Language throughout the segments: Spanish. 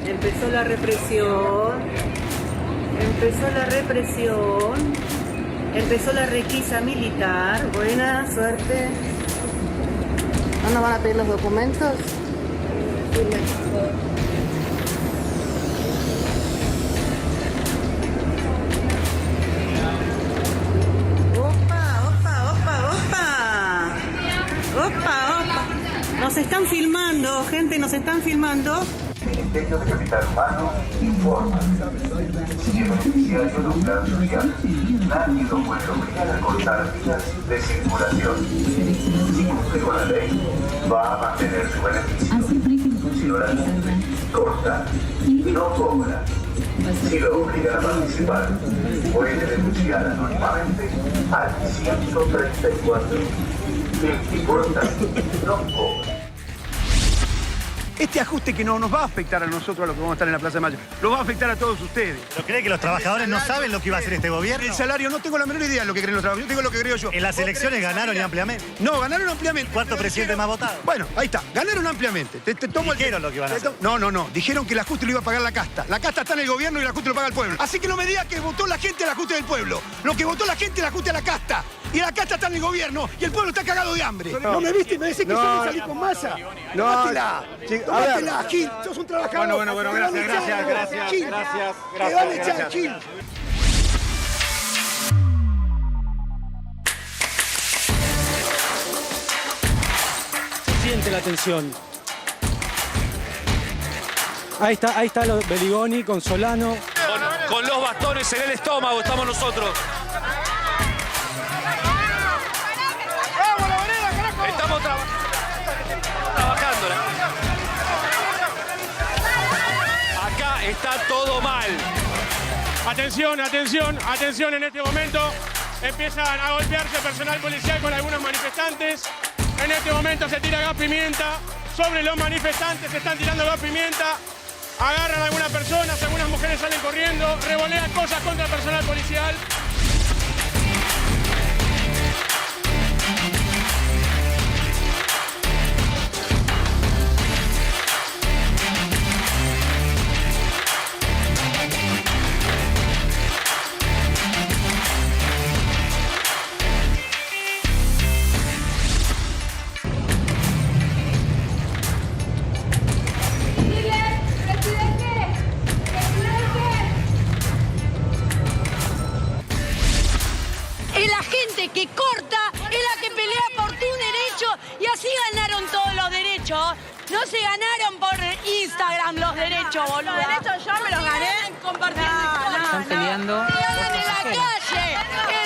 Empezó la represión. Empezó la represión. Empezó la requisa militar. Buena suerte. ¿No nos van a pedir los documentos? Nos están filmando, gente, nos están filmando. Ministerio de Capital Humano informa. Si el beneficiario de un plan social, nadie lo puede obligar a cortar vías de circulación. Si cumple con la ley, va a mantener su beneficio. Si no la cumple, corta, no cobra. Si lo obligan a participar, puede denunciar anónimamente al 134. El que corta, no cobra. Este ajuste que no nos va a afectar a nosotros, a los que vamos a estar en la Plaza de Mayo, lo va a afectar a todos ustedes. ¿Pero cree que los trabajadores no saben lo que iba a hacer este gobierno? El salario, no tengo la menor idea de lo que creen los trabajadores, yo tengo lo que creo yo. En las elecciones ganaron y ampliamente. No, ganaron ampliamente. Cuarto presidente más votado. Bueno, ahí está, ganaron ampliamente. Te tomo Dijeron lo que iban a hacer. No, dijeron que el ajuste lo iba a pagar la casta. La casta está en el gobierno y el ajuste lo paga el pueblo. Así que no me digas que votó la gente el ajuste del pueblo. Lo que votó la gente el ajuste a la casta. Y la casta está en el gobierno y el pueblo está cagado de hambre. No me viste y me decís que yo salí con masa. Tómatela. Tómatela, Gil. Sos un trabajador. Bueno, gracias. Te van a echar, Gil. Siente la tensión. Ahí está los Beligoni con Solano. Con los bastones en el estómago estamos nosotros. Estamos trabajando. Acá está todo mal. Atención en este momento. Empiezan a golpearse personal policial con algunos manifestantes. En este momento se tira gas pimienta sobre los manifestantes, se están tirando gas pimienta. Agarran a algunas personas, algunas mujeres salen corriendo, revolean cosas contra el personal policial. Que corta es la que pelea por tu derecho y así ganaron todos los derechos. No se ganaron por Instagram los derechos, boludo. Los derechos yo me los gané compartiendo. Están peleando. En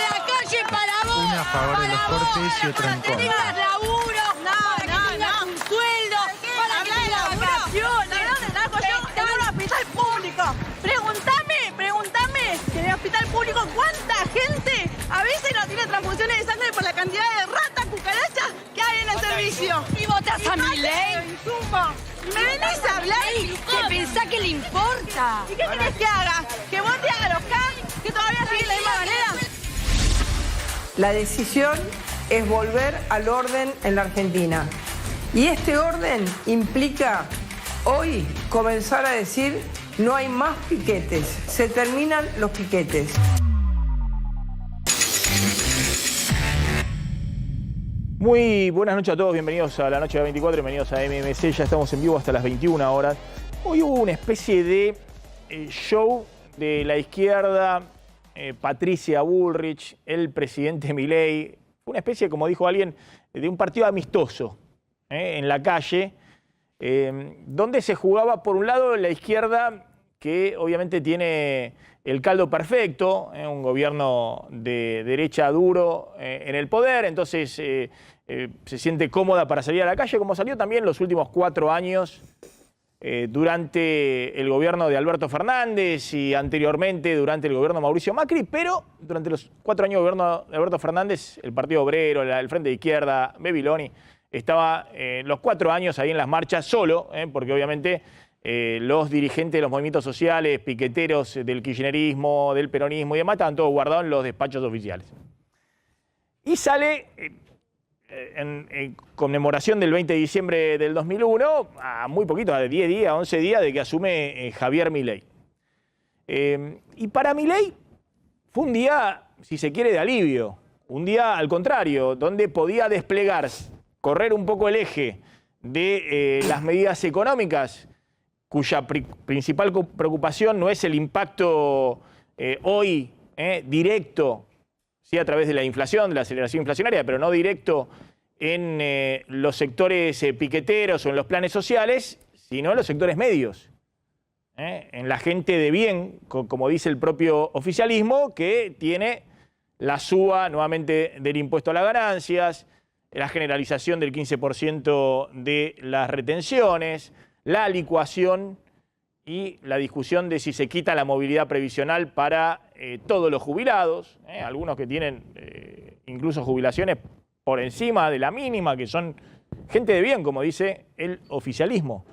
la calle para vos. Uno a favor de los cortes y otro en Para que contra. tengas laburo, para que tengas un sueldo, para que tengas vacaciones. ¿De dónde saco yo? Tengo un hospital público. Pregúntame, que en el hospital público cuánta gente a veces no tiene transfusiones de sangre por la cantidad de ratas, cucarachas que hay en el servicio. ¿Y votás a mi ley? ¿Me venís a hablar? ¿Qué pensás que le importa? ¿Y qué querés que haga? ¿Que vote a los CAN? ¿Que todavía siguen de la misma manera? La decisión es volver al orden en la Argentina. Y este orden implica hoy comenzar a decir no hay más piquetes, se terminan los piquetes. Muy buenas noches a todos, bienvenidos a la noche de 24, bienvenidos a MMC, ya estamos en vivo hasta las 21 horas. Hoy hubo una especie de show de la izquierda, Patricia Bullrich, el presidente Milei, una especie, como dijo alguien, de un partido amistoso en la calle, donde se jugaba por un lado la izquierda, que obviamente tiene el caldo perfecto, un gobierno de derecha duro en el poder, entonces se siente cómoda para salir a la calle, como salió también los últimos 4 años durante el gobierno de Alberto Fernández y anteriormente durante el gobierno de Mauricio Macri, pero durante los 4 años de gobierno de Alberto Fernández, el Partido Obrero, el Frente de Izquierda, Beviloni, estaba los 4 años ahí en las marchas solo, porque obviamente los dirigentes de los movimientos sociales, piqueteros del kirchnerismo, del peronismo y demás, estaban todos guardados en los despachos oficiales. Y sale en conmemoración del 20 de diciembre del 2001, a muy poquito, a 10 días, 11 días de que asume Javier Milei. Y para Milei fue un día, si se quiere, de alivio. Un día al contrario, donde podía desplegar, correr un poco el eje de las medidas económicas, cuya principal preocupación no es el impacto hoy directo, sí, a través de la inflación, de la aceleración inflacionaria, pero no directo en los sectores piqueteros o en los planes sociales, sino en los sectores medios. En la gente de bien, como dice el propio oficialismo, que tiene la suba nuevamente del impuesto a las ganancias, la generalización del 15% de las retenciones, la licuación y la discusión de si se quita la movilidad previsional para todos los jubilados, algunos que tienen incluso jubilaciones por encima de la mínima, que son gente de bien, como dice el oficialismo.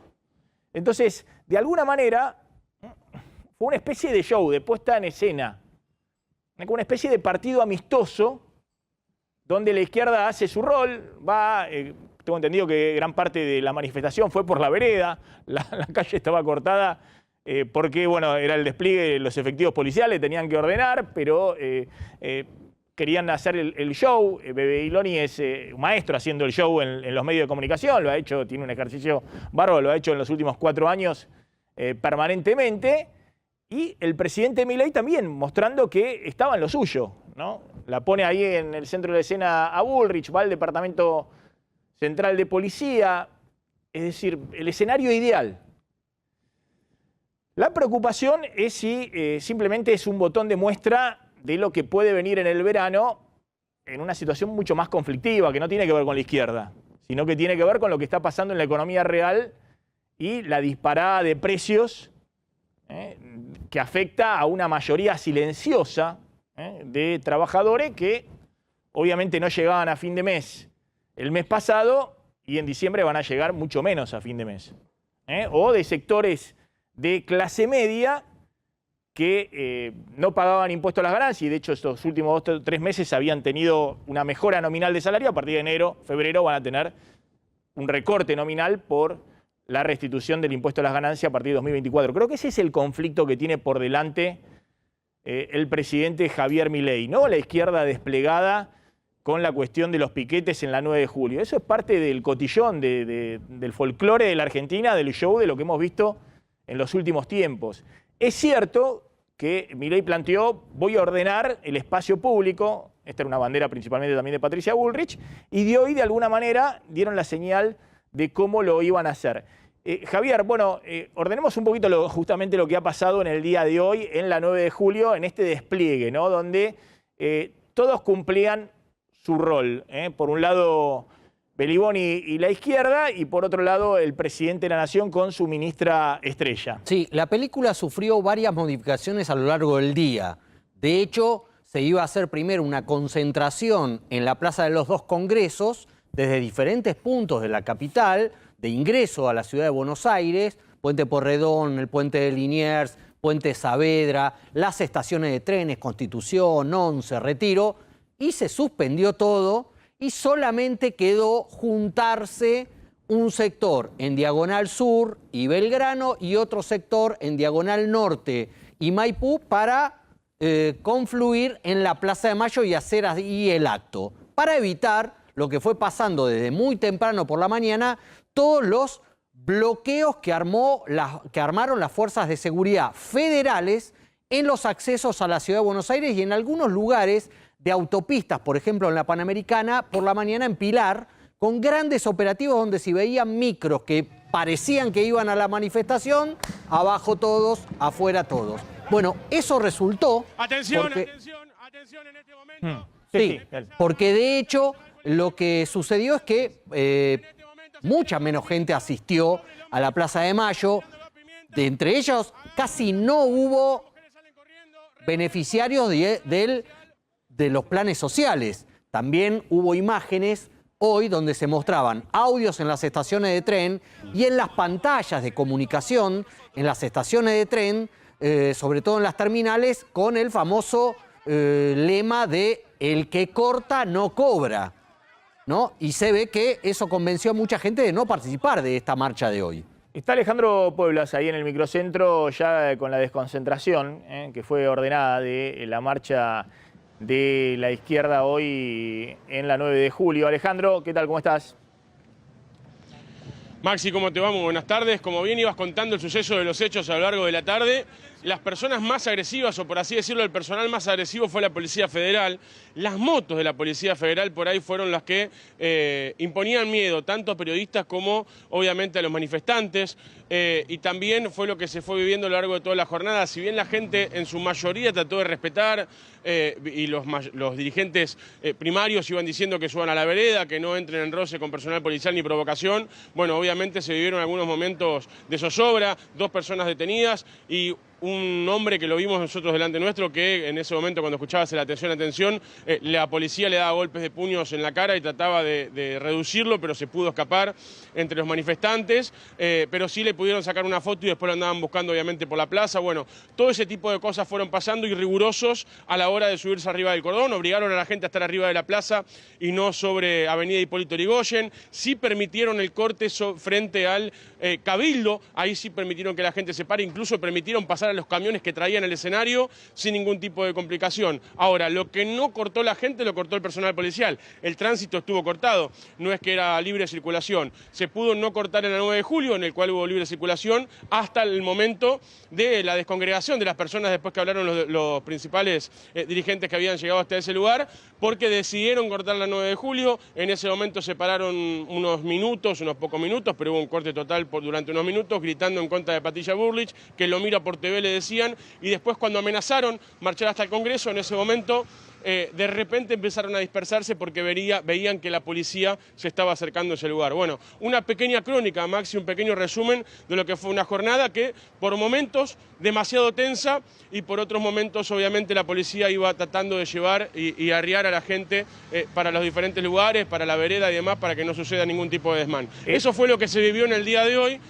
Entonces, de alguna manera, fue una especie de show, de puesta en escena, una especie de partido amistoso, donde la izquierda hace su rol, tengo entendido que gran parte de la manifestación fue por la vereda, la calle estaba cortada porque, bueno, era el despliegue de los efectivos policiales, tenían que ordenar, pero querían hacer el show. Bebe Iloni es un maestro haciendo el show en los medios de comunicación, lo ha hecho, tiene un ejercicio bárbaro, lo ha hecho en los últimos 4 años permanentemente. Y el presidente Milei también mostrando que estaba en lo suyo, ¿no? La pone ahí en el centro de la escena a Bullrich, va al Departamento Central de Policía, es decir, el escenario ideal. La preocupación es si simplemente es un botón de muestra de lo que puede venir en el verano en una situación mucho más conflictiva, que no tiene que ver con la izquierda, sino que tiene que ver con lo que está pasando en la economía real y la disparada de precios que afecta a una mayoría silenciosa de trabajadores que obviamente no llegaban a fin de mes el mes pasado y en diciembre van a llegar mucho menos a fin de mes. O de sectores de clase media que no pagaban impuesto a las ganancias y de hecho estos últimos 2 o 3 meses habían tenido una mejora nominal de salario. A partir de enero, febrero van a tener un recorte nominal por la restitución del impuesto a las ganancias a partir de 2024. Creo que ese es el conflicto que tiene por delante el presidente Javier Milei, ¿no? La izquierda desplegada con la cuestión de los piquetes en la 9 de julio. Eso es parte del cotillón, del folclore de la Argentina, del show, de lo que hemos visto en los últimos tiempos. Es cierto que Milei planteó, voy a ordenar el espacio público, esta era una bandera principalmente también de Patricia Bullrich, y de hoy de alguna manera dieron la señal de cómo lo iban a hacer. Javier, bueno, ordenemos un poquito justamente lo que ha pasado en el día de hoy, en la 9 de julio, en este despliegue, ¿no? Donde todos cumplían su rol. Por un lado, Beliboni y la izquierda, y por otro lado, el presidente de la Nación con su ministra estrella. Sí, la película sufrió varias modificaciones a lo largo del día. De hecho, se iba a hacer primero una concentración en la Plaza de los Dos Congresos, desde diferentes puntos de la capital, de ingreso a la ciudad de Buenos Aires, Puente Porredón, el Puente de Liniers, Puente Saavedra, las estaciones de trenes, Constitución, Once, Retiro, y se suspendió todo y solamente quedó juntarse un sector en Diagonal Sur y Belgrano y otro sector en Diagonal Norte y Maipú para confluir en la Plaza de Mayo y hacer ahí el acto, para evitar lo que fue pasando desde muy temprano por la mañana, todos los bloqueos que armaron las fuerzas de seguridad federales en los accesos a la ciudad de Buenos Aires y en algunos lugares de autopistas, por ejemplo en la Panamericana, por la mañana en Pilar, con grandes operativos donde se veían micros que parecían que iban a la manifestación, abajo todos, afuera todos. Bueno, eso resultó... Atención, porque... atención en este momento. Sí, porque de hecho lo que sucedió es que mucha menos gente asistió a la Plaza de Mayo. De entre ellos, casi no hubo beneficiarios de los planes sociales. También hubo imágenes hoy donde se mostraban audios en las estaciones de tren y en las pantallas de comunicación en las estaciones de tren, sobre todo en las terminales, con el famoso lema de el que corta no cobra. ¿no? Y se ve que eso convenció a mucha gente de no participar de esta marcha de hoy. Está Alejandro Pueblas ahí en el microcentro ya con la desconcentración que fue ordenada de la marcha de la izquierda hoy en la 9 de julio. Alejandro, ¿qué tal? ¿Cómo estás? Maxi, ¿cómo te va? Muy buenas tardes. Como bien ibas contando el suceso de los hechos a lo largo de la tarde, las personas más agresivas, o por así decirlo, el personal más agresivo fue la Policía Federal. Las motos de la Policía Federal por ahí fueron las que imponían miedo, tanto a periodistas como, obviamente, a los manifestantes. Y también fue lo que se fue viviendo a lo largo de toda la jornada. Si bien la gente en su mayoría trató de respetar y los dirigentes primarios iban diciendo que suban a la vereda, que no entren en roce con personal policial ni provocación, bueno, obviamente se vivieron algunos momentos de zozobra, 2 personas detenidas y un hombre que lo vimos nosotros delante nuestro, que en ese momento cuando escuchabas el atención, la policía le daba golpes de puños en la cara y trataba de reducirlo, pero se pudo escapar entre los manifestantes, pero sí le pudieron sacar una foto y después lo andaban buscando obviamente por la plaza. Bueno, todo ese tipo de cosas fueron pasando y rigurosos a la hora de subirse arriba del cordón, obligaron a la gente a estar arriba de la plaza y no sobre Avenida Hipólito Yrigoyen, sí permitieron el corte frente al Cabildo, ahí sí permitieron que la gente se pare, incluso permitieron pasar a los camiones que traían el escenario sin ningún tipo de complicación. Ahora, lo que no cortó la gente lo cortó el personal policial. El tránsito estuvo cortado, no es que era libre circulación. Se pudo no cortar en la 9 de julio, en el cual hubo libre circulación, hasta el momento de la descongregación de las personas después que hablaron los principales dirigentes que habían llegado hasta ese lugar, porque decidieron cortar la 9 de julio. En ese momento se pararon unos pocos minutos, pero hubo un corte total durante unos minutos, gritando en contra de Patricia Bullrich, que lo mira por TV, le decían, y después cuando amenazaron marchar hasta el Congreso, en ese momento de repente empezaron a dispersarse porque veían que la policía se estaba acercando a ese lugar. Bueno, una pequeña crónica, Maxi, un pequeño resumen de lo que fue una jornada que por momentos demasiado tensa y por otros momentos obviamente la policía iba tratando de llevar y arriar a la gente para los diferentes lugares, para la vereda y demás, para que no suceda ningún tipo de desmán. Eso fue lo que se vivió en el día de hoy,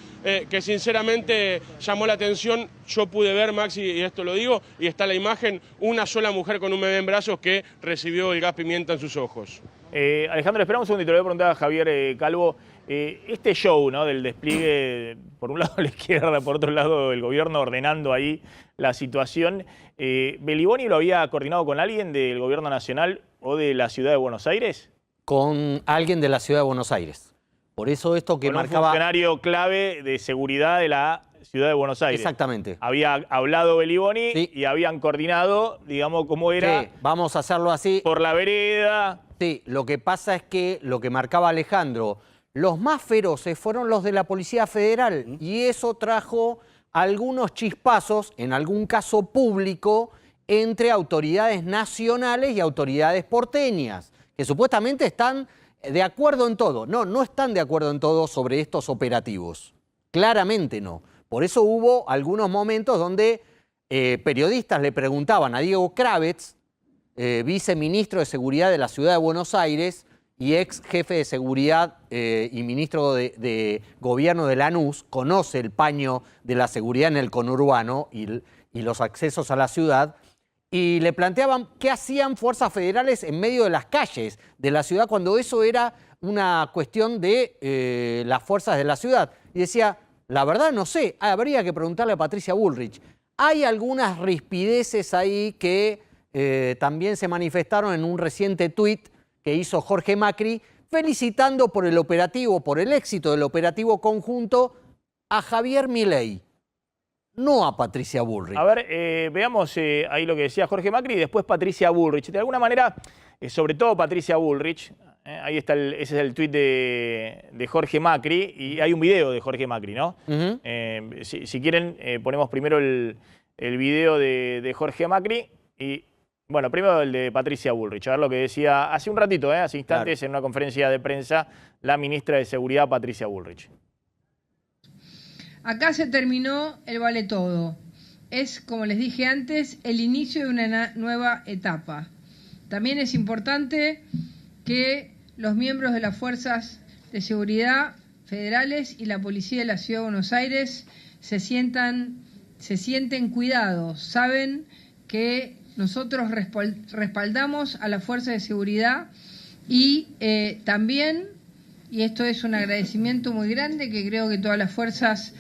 que sinceramente llamó la atención. Yo pude ver, Maxi, y esto lo digo, y está la imagen, una sola mujer con un bebé en brazos que recibió el gas pimienta en sus ojos. Alejandro, esperamos un segundito, le voy a preguntar a Javier Calvo, este show, ¿no?, del despliegue, por un lado la izquierda, por otro lado el gobierno ordenando ahí la situación, ¿Beliboni lo había coordinado con alguien del gobierno nacional o de la ciudad de Buenos Aires? Con alguien de la ciudad de Buenos Aires. Por eso esto que marcaba... un funcionario clave de seguridad de la ciudad de Buenos Aires. Exactamente. Había hablado Beliboni y habían coordinado, digamos, cómo era... Sí, vamos a hacerlo así. Por la vereda. Sí, lo que pasa es que lo que marcaba Alejandro, los más feroces fueron los de la Policía Federal y eso trajo algunos chispazos, en algún caso público, entre autoridades nacionales y autoridades porteñas, que supuestamente están de acuerdo en todo. No, no están de acuerdo en todo sobre estos operativos. Claramente no. Por eso hubo algunos momentos donde periodistas le preguntaban a Diego Kravetz, viceministro de Seguridad de la Ciudad de Buenos Aires y ex jefe de Seguridad y ministro de Gobierno de Lanús, conoce el paño de la seguridad en el conurbano y los accesos a la ciudad, y le planteaban qué hacían fuerzas federales en medio de las calles de la ciudad cuando eso era una cuestión de las fuerzas de la ciudad. Y decía, la verdad no sé, habría que preguntarle a Patricia Bullrich. Hay algunas rispideces ahí que también se manifestaron en un reciente tuit que hizo Jorge Macri, felicitando por el operativo, por el éxito del operativo conjunto a Javier Milei, no a Patricia Bullrich. A ver, veamos ahí lo que decía Jorge Macri y después Patricia Bullrich. De alguna manera, sobre todo Patricia Bullrich, ahí está, ese es el tuit de Jorge Macri y hay un video de Jorge Macri, ¿no? Si quieren, ponemos primero el video de Jorge Macri y, bueno, primero el de Patricia Bullrich. A ver lo que decía hace un ratito, hace instantes, en una conferencia de prensa, la ministra de Seguridad, Patricia Bullrich. Acá se terminó el vale todo. Es, como les dije antes, el inicio de una nueva etapa. También es importante que los miembros de las fuerzas de seguridad federales y la policía de la Ciudad de Buenos Aires se sienten cuidados. Saben que nosotros respaldamos a las fuerzas de seguridad Y también, y esto es un agradecimiento muy grande que creo que todas las fuerzas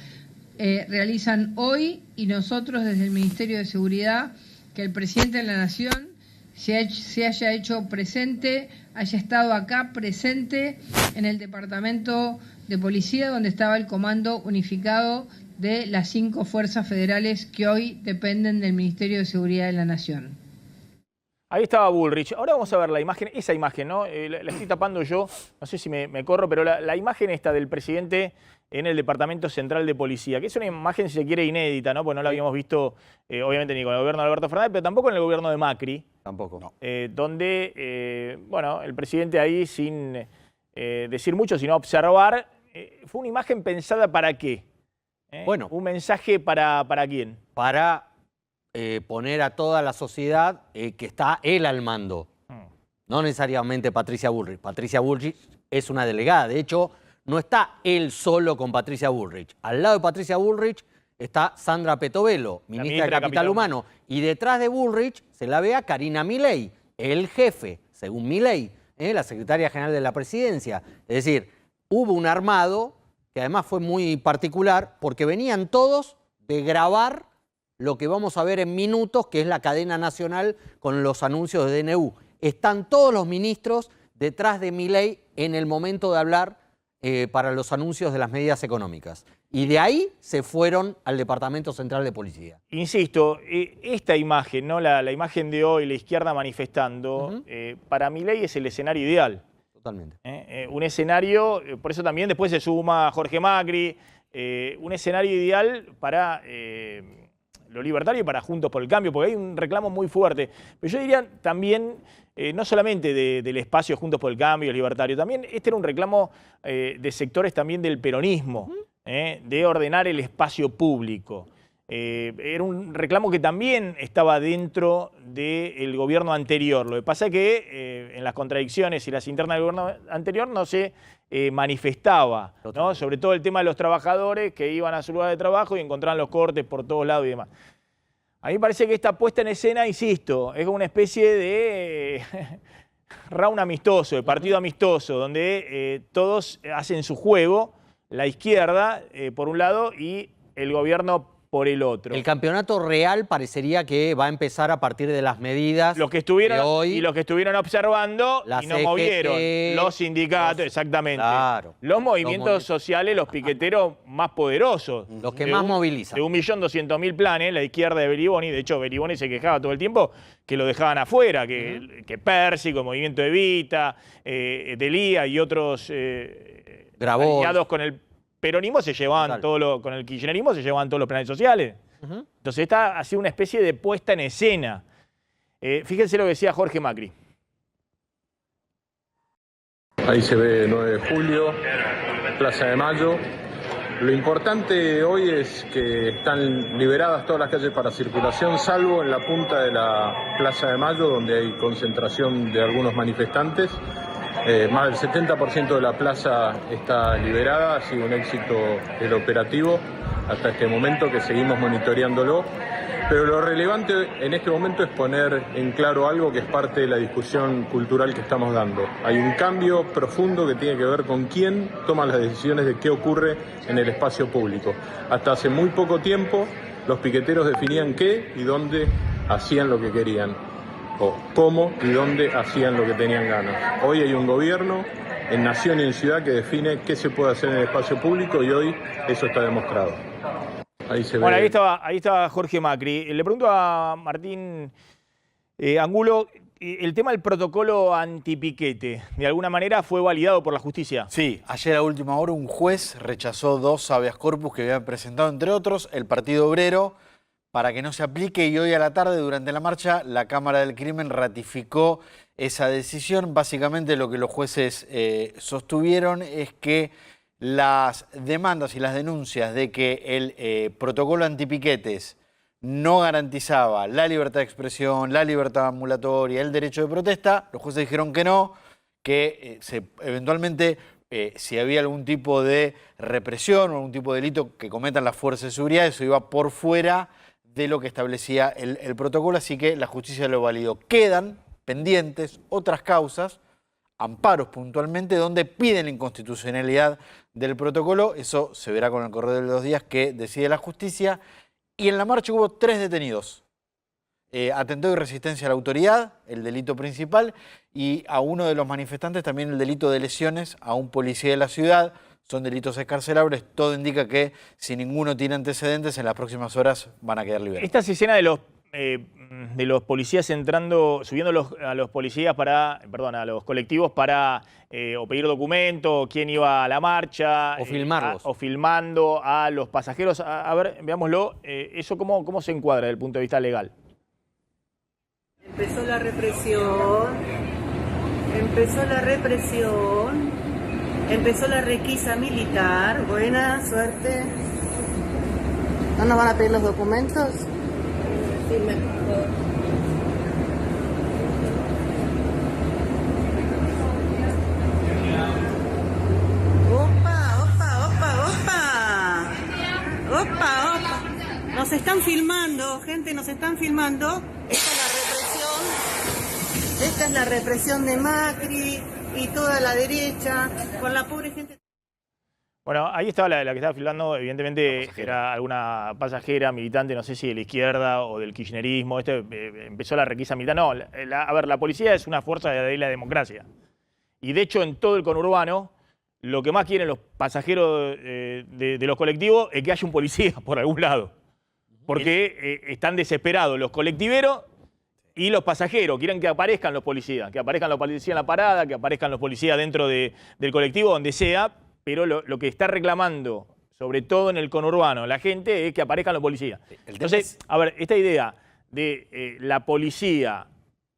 realizan hoy, y nosotros desde el Ministerio de Seguridad, que el presidente de la Nación se haya hecho presente, haya estado acá presente en el Departamento de Policía, donde estaba el Comando Unificado de las 5 fuerzas federales que hoy dependen del Ministerio de Seguridad de la Nación. Ahí estaba Bullrich. Ahora vamos a ver la imagen, esa imagen, ¿no? La estoy tapando yo, no sé si me corro, pero la imagen esta del presidente en el Departamento Central de Policía, que es una imagen, si se quiere, inédita, ¿no? Porque no la habíamos visto, obviamente, ni con el gobierno de Alberto Fernández, pero tampoco en el gobierno de Macri. Tampoco. No. Donde, bueno, el presidente ahí, sin decir mucho, sino observar, fue una imagen pensada ¿para qué? Bueno. ¿Un mensaje para quién? Para poner a toda la sociedad que está él al mando. No necesariamente Patricia Bullrich. Patricia Bullrich es una delegada. De hecho, no está él solo con Patricia Bullrich. Al lado de Patricia Bullrich está Sandra Petovelo, ministra de Capital Humano. Y detrás de Bullrich se la ve a Karina Milei, el jefe, según Milei, la secretaria general de la presidencia. Es decir, hubo un armado que además fue muy particular porque venían todos de grabar lo que vamos a ver en minutos, que es la cadena nacional con los anuncios de DNU. Están todos los ministros detrás de Milei en el momento de hablar para los anuncios de las medidas económicas. Y de ahí se fueron al Departamento Central de Policía. Insisto, esta imagen, ¿no? La imagen de hoy, la izquierda manifestando, para Milei es el escenario ideal. Totalmente. Un escenario, por eso también después se suma Jorge Macri, un escenario ideal para lo libertario y para Juntos por el Cambio, porque hay un reclamo muy fuerte. Pero yo diría también, no solamente del espacio Juntos por el Cambio, libertario, también este era un reclamo de sectores también del peronismo, de ordenar el espacio público. Era un reclamo que también estaba dentro del gobierno anterior. Lo que pasa es que en las contradicciones y las internas del gobierno anterior no se manifestaba, ¿no? Sobre todo el tema de los trabajadores que iban a su lugar de trabajo y encontraban los cortes por todos lados y demás. A mí me parece que esta puesta en escena, insisto, es como una especie de round amistoso, de partido amistoso, donde todos hacen su juego, la izquierda por un lado y el gobierno por el otro. El campeonato real parecería que va a empezar a partir de las medidas los que estuvieron, de hoy. Y los que estuvieron observando y no movieron. Los sindicatos, exactamente. Claro. Los movimientos sociales, los piqueteros más poderosos. Los que más movilizan. De 1.200.000 planes, la izquierda de Beriboni. De hecho, Beriboni se quejaba todo el tiempo que lo dejaban afuera, que Pérsico, Movimiento Evita, Delía y otros aliados con el peronismo se llevaban con el kirchnerismo se llevaban todos los planes sociales. Entonces esta ha sido una especie de puesta en escena. Fíjense lo que decía Jorge Macri. Ahí se ve 9 de julio, Plaza de Mayo. Lo importante hoy es que están liberadas todas las calles para circulación, salvo en la punta de la Plaza de Mayo, donde hay concentración de algunos manifestantes. Más del 70% de la plaza está liberada, ha sido un éxito el operativo hasta este momento, que seguimos monitoreándolo. Pero lo relevante en este momento es poner en claro algo que es parte de la discusión cultural que estamos dando. Hay un cambio profundo que tiene que ver con quién toma las decisiones de qué ocurre en el espacio público. Hasta hace muy poco tiempo los piqueteros definían qué y dónde hacían lo que querían, o cómo y dónde hacían lo que tenían ganas. Hoy hay un gobierno en nación y en ciudad que define qué se puede hacer en el espacio público y hoy eso está demostrado. Ahí se ve. Bueno, ahí estaba Jorge Macri. Le pregunto a Martín Angulo, el tema del protocolo antipiquete, ¿de alguna manera fue validado por la justicia? Sí, ayer a última hora un juez rechazó 2 habeas corpus que habían presentado, entre otros, el Partido Obrero, para que no se aplique, y hoy a la tarde, durante la marcha, la Cámara del Crimen ratificó esa decisión. Básicamente lo que los jueces sostuvieron es que las demandas y las denuncias de que el protocolo antipiquetes no garantizaba la libertad de expresión, la libertad ambulatoria, el derecho de protesta, los jueces dijeron que no, que eventualmente si había algún tipo de represión o algún tipo de delito que cometan las fuerzas de seguridad, eso iba por fuera de lo que establecía el protocolo, así que la justicia lo validó. Quedan pendientes otras causas, amparos puntualmente donde piden la inconstitucionalidad del protocolo. Eso se verá con el correr de los días que decide la justicia. Y en la marcha hubo 3 detenidos. Atentado y resistencia a la autoridad, el delito principal, y a uno de los manifestantes también el delito de lesiones a un policía de la ciudad. Son delitos escarcelables. Todo indica que si ninguno tiene antecedentes, en las próximas horas van a quedar liberados. Estas escenas de los policías entrando, subiendo a los policías a los colectivos para o pedir documento, quién iba a la marcha. O filmarlos. O filmando a los pasajeros. A ver, veámoslo. ¿Eso cómo se encuadra desde el punto de vista legal? Empezó la represión, empezó la requisa militar. Buena suerte. ¿No nos van a pedir los documentos? Firme, por favor. Opa. Nos están filmando, gente, nos están filmando. Esta es la represión de Macri y toda la derecha con la pobre gente. Bueno, ahí estaba la que estaba filmando, evidentemente era alguna pasajera, militante, no sé si de la izquierda o del kirchnerismo. Empezó la requisa militar. No, a ver, la policía es una fuerza de la democracia. Y de hecho, en todo el conurbano, lo que más quieren los pasajeros de los colectivos es que haya un policía por algún lado. Porque están desesperados los colectiveros y los pasajeros. Quieren que aparezcan los policías en la parada, que aparezcan los policías dentro del colectivo, donde sea. Pero lo que está reclamando, sobre todo en el conurbano, la gente, es que aparezcan los policías. Entonces, a ver, esta idea de la policía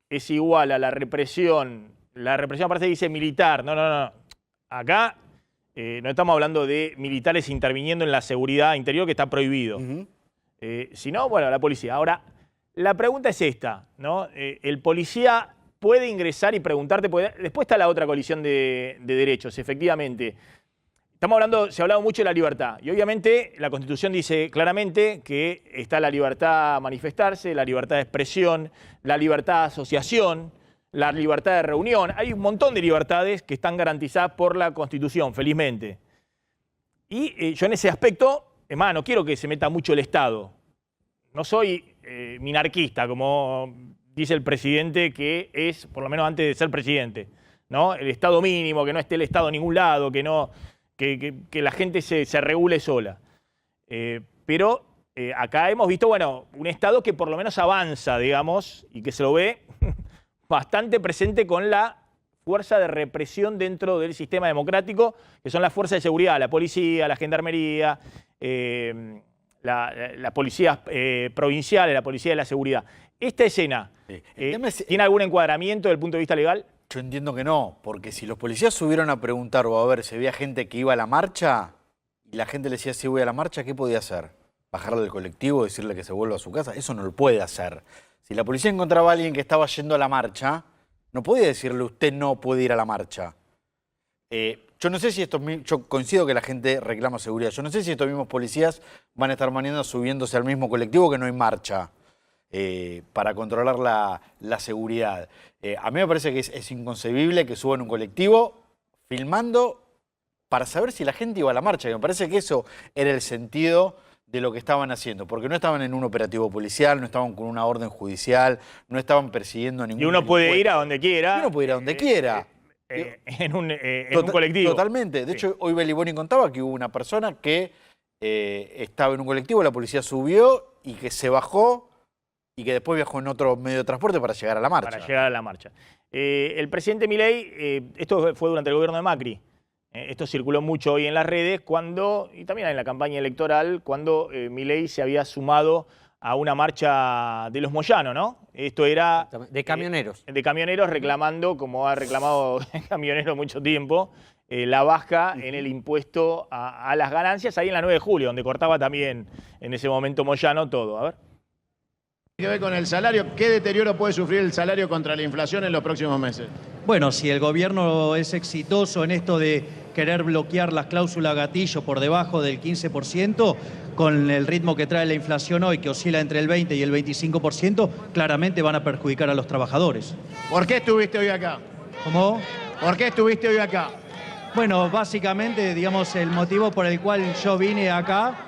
es igual a la represión parece que dice militar. No. Acá no estamos hablando de militares interviniendo en la seguridad interior, que está prohibido. Sino, bueno, la policía. Ahora, la pregunta es esta, ¿no? El policía puede ingresar y preguntarte, después está la otra colisión de derechos, efectivamente. Estamos hablando, se ha hablado mucho de la libertad y obviamente la Constitución dice claramente que está la libertad a manifestarse, la libertad de expresión, la libertad de asociación, la libertad de reunión. Hay un montón de libertades que están garantizadas por la Constitución, felizmente. Y yo en ese aspecto, no quiero que se meta mucho el Estado. No soy minarquista, como dice el presidente, que es, por lo menos antes de ser presidente, ¿no? El Estado mínimo, que no esté el Estado en ningún lado, que la gente se regule sola. Pero acá hemos visto, bueno, un Estado que por lo menos avanza, digamos, y que se lo ve bastante presente con la fuerza de represión dentro del sistema democrático, que son las fuerzas de seguridad, la policía, la gendarmería, la policía provincial, la policía de la seguridad. Esta escena, ¿tiene algún encuadramiento desde el punto de vista legal? Yo entiendo que no, porque si los policías subieron a preguntar o a ver si había gente que iba a la marcha y la gente le decía si voy a la marcha, ¿qué podía hacer? ¿Bajarle del colectivo, decirle que se vuelva a su casa? Eso no lo puede hacer. Si la policía encontraba a alguien que estaba yendo a la marcha, no podía decirle usted no puede ir a la marcha. Yo no sé si yo coincido que la gente reclama seguridad. Yo no sé si estos mismos policías van a estar mañana subiéndose al mismo colectivo que no hay marcha. Para controlar la seguridad. A mí me parece que es inconcebible que suban un colectivo filmando para saber si la gente iba a la marcha. Y me parece que eso era el sentido de lo que estaban haciendo, porque no estaban en un operativo policial, no estaban con una orden judicial, no estaban persiguiendo a ningún... Y uno puede ir a donde quiera. Y uno puede ir a donde quiera. En un colectivo. Totalmente. De hecho, hoy Beliboni contaba que hubo una persona que estaba en un colectivo, la policía subió y que se bajó y que después viajó en otro medio de transporte para llegar a la marcha. Para llegar a la marcha. El presidente Milei, esto fue durante el gobierno de Macri, esto circuló mucho hoy en las redes, y también en la campaña electoral, cuando Milei se había sumado a una marcha de los Moyanos, ¿no? Esto era... De camioneros. De camioneros reclamando, como ha reclamado camioneros mucho tiempo, la baja en el impuesto a las ganancias, ahí en la 9 de julio, donde cortaba también en ese momento Moyano todo. A ver. ¿Qué ve con el salario? ¿Qué deterioro puede sufrir el salario contra la inflación en los próximos meses? Bueno, si el gobierno es exitoso en esto de querer bloquear las cláusulas gatillo por debajo del 15%, con el ritmo que trae la inflación hoy, que oscila entre el 20 y el 25%, claramente van a perjudicar a los trabajadores. ¿Por qué estuviste hoy acá? ¿Cómo? ¿Por qué estuviste hoy acá? Bueno, básicamente, digamos, el motivo por el cual yo vine acá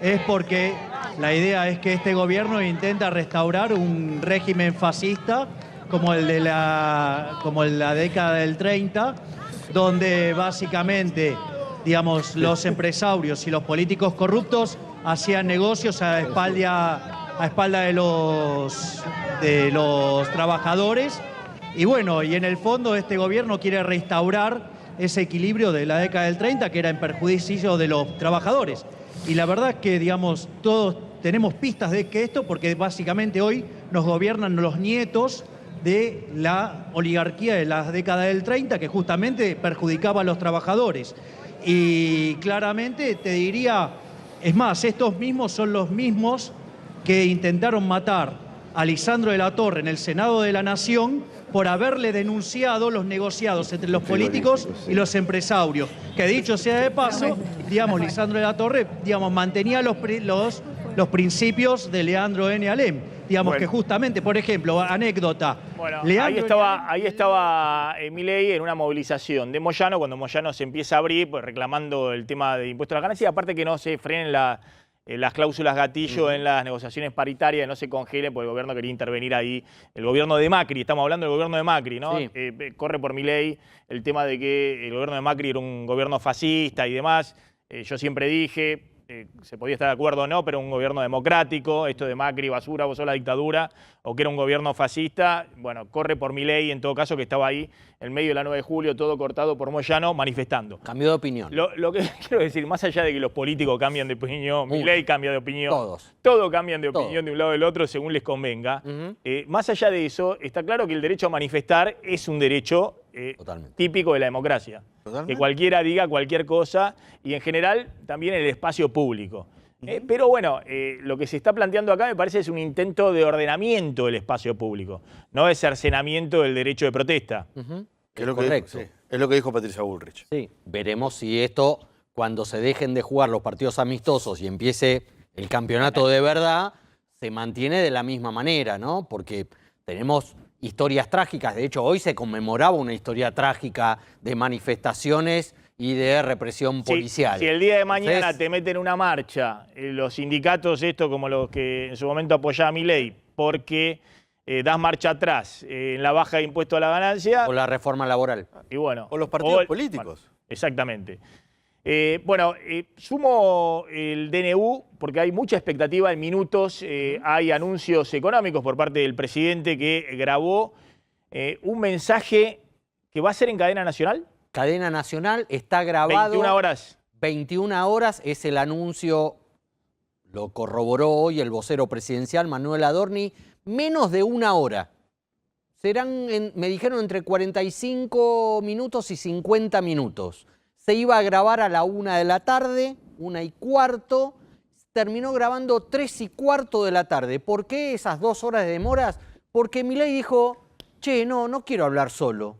es porque la idea es que este gobierno intenta restaurar un régimen fascista como el de la década del 30, donde básicamente, digamos, los empresarios y los políticos corruptos hacían negocios a espalda de los trabajadores. Y bueno, y en el fondo este gobierno quiere restaurar ese equilibrio de la década del 30 que era en perjuicio de los trabajadores. Y la verdad es que, digamos, todos tenemos pistas de que esto, porque básicamente hoy nos gobiernan los nietos de la oligarquía de la década del 30 que justamente perjudicaba a los trabajadores. Y claramente te diría, es más, estos mismos son los mismos que intentaron matar a Lisandro de la Torre en el Senado de la Nación por haberle denunciado los negociados entre los políticos y los empresarios. Que dicho sea de paso, digamos, Lisandro de la Torre, digamos, mantenía los principios de Leandro N. Alem. Digamos, bueno, que justamente, por ejemplo, anécdota. Bueno, ahí estaba Milei en una movilización de Moyano, cuando Moyano se empieza a abrir, pues, reclamando el tema de impuestos a la ganancia, y aparte que no se frenen las cláusulas gatillo en las negociaciones paritarias, no se congelen, porque el gobierno quería intervenir ahí. El gobierno de Macri, estamos hablando del gobierno de Macri, ¿no? Sí. Corre por Milei el tema de que el gobierno de Macri era un gobierno fascista y demás. Yo siempre dije, se podía estar de acuerdo o no, pero un gobierno democrático, esto de Macri, basura, vos sos la dictadura, o que era un gobierno fascista. Bueno, corre por Milei, en todo caso, que estaba ahí en medio de la 9 de julio, todo cortado por Moyano, manifestando. Cambió de opinión. Lo que quiero decir, más allá de que los políticos cambian de opinión, Milei cambia de opinión, todos cambian de opinión de un lado del otro según les convenga. Más allá de eso, está claro que el derecho a manifestar es un derecho típico de la democracia. Que cualquiera diga cualquier cosa y en general también en el espacio público. Pero bueno, lo que se está planteando acá me parece es un intento de ordenamiento del espacio público, no de cercenamiento del derecho de protesta. Es lo correcto. Es lo que dijo Patricia Bullrich. Sí, veremos si esto, cuando se dejen de jugar los partidos amistosos y empiece el campeonato de verdad, se mantiene de la misma manera, ¿no? Porque tenemos historias trágicas. De hecho, hoy se conmemoraba una historia trágica de manifestaciones y de represión policial. Si el día de mañana te meten una marcha, los sindicatos, esto como los que en su momento apoyaba a Milei, porque das marcha atrás en la baja de impuesto a la ganancia. O la reforma laboral. Y bueno, o los partidos políticos. Bueno, exactamente. Sumo el DNU porque hay mucha expectativa en minutos. Hay anuncios económicos por parte del presidente que grabó un mensaje que va a ser en cadena nacional. Cadena nacional, está grabado. 21 horas. 21 horas es el anuncio, lo corroboró hoy el vocero presidencial Manuel Adorni, menos de una hora. Serán, me dijeron, entre 45 minutos y 50 minutos. Se iba a grabar a la 1 de la tarde, 1:15, terminó grabando 3:15 de la tarde. ¿Por qué esas 2 horas de demoras? Porque Milei dijo, che, no quiero hablar solo.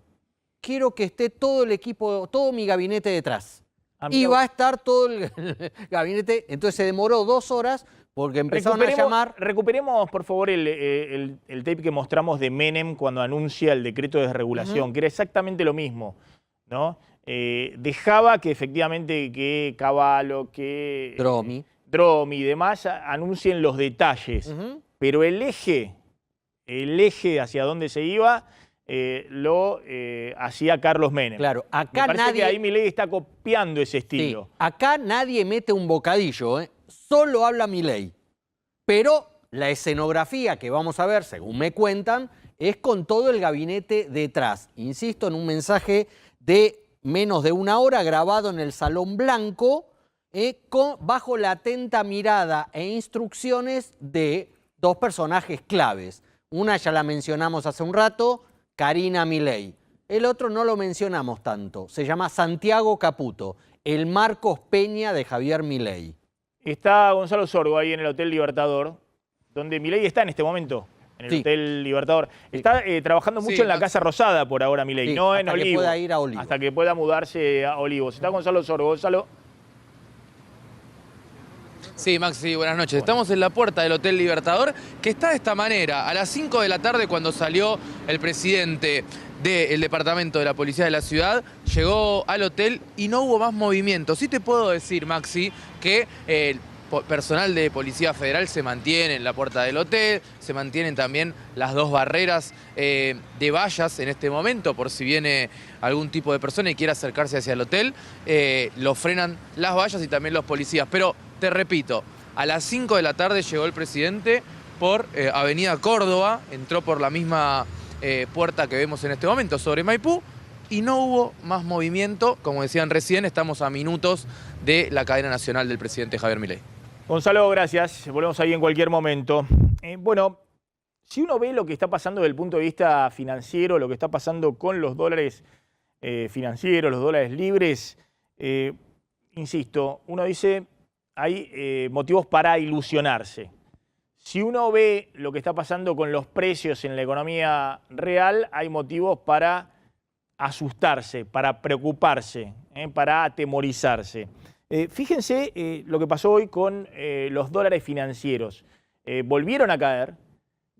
Quiero que esté todo el equipo, todo mi gabinete detrás. Y va a estar todo el gabinete. Entonces se demoró 2 horas porque empezaron a llamar. Recuperemos, por favor, el tape que mostramos de Menem cuando anuncia el decreto de desregulación, que era exactamente lo mismo, ¿no? Dejaba que efectivamente que Cavallo, que Dromi y demás anuncien los detalles, pero el eje hacia dónde se iba lo hacía Carlos Menem. Claro, acá me parece nadie. Que ahí Milei está copiando ese estilo. Sí, acá nadie mete un bocadillo, solo habla Milei. Pero la escenografía que vamos a ver, según me cuentan, es con todo el gabinete detrás. Insisto, en un mensaje de menos de una hora grabado en el Salón Blanco, bajo la atenta mirada e instrucciones de 2 personajes claves. Una ya la mencionamos hace un rato, Karina Milei. El otro no lo mencionamos tanto, se llama Santiago Caputo, el Marcos Peña de Javier Milei. Está Gonzalo Sorgo ahí en el Hotel Libertador, donde Milei está en este momento. En el Hotel Libertador. Está trabajando mucho en la Casa Rosada por ahora, Milei, no en Olivos. Hasta que pueda ir a Olivos. Hasta que pueda mudarse a Olivos. Está Gonzalo Sorgo. Gonzalo. Sí, Maxi, buenas noches. Estamos en la puerta del Hotel Libertador, que está de esta manera. A las 5 de la tarde, cuando salió el presidente del departamento de la policía de la ciudad, llegó al hotel y no hubo más movimiento. Sí te puedo decir, Maxi, que el personal de Policía Federal se mantiene en la puerta del hotel, se mantienen también las 2 barreras de vallas en este momento, por si viene algún tipo de persona y quiere acercarse hacia el hotel, lo frenan las vallas y también los policías. Pero te repito, a las 5 de la tarde llegó el presidente por Avenida Córdoba, entró por la misma puerta que vemos en este momento sobre Maipú, y no hubo más movimiento. Como decían recién, estamos a minutos de la cadena nacional del presidente Javier Milei. Gonzalo, gracias. Volvemos ahí en cualquier momento. Bueno, si uno ve lo que está pasando desde el punto de vista financiero, lo que está pasando con los dólares financieros, los dólares libres, insisto, uno dice, hay motivos para ilusionarse. Si uno ve lo que está pasando con los precios en la economía real, hay motivos para asustarse, para preocuparse, para atemorizarse. Fíjense lo que pasó hoy con los dólares financieros. Volvieron a caer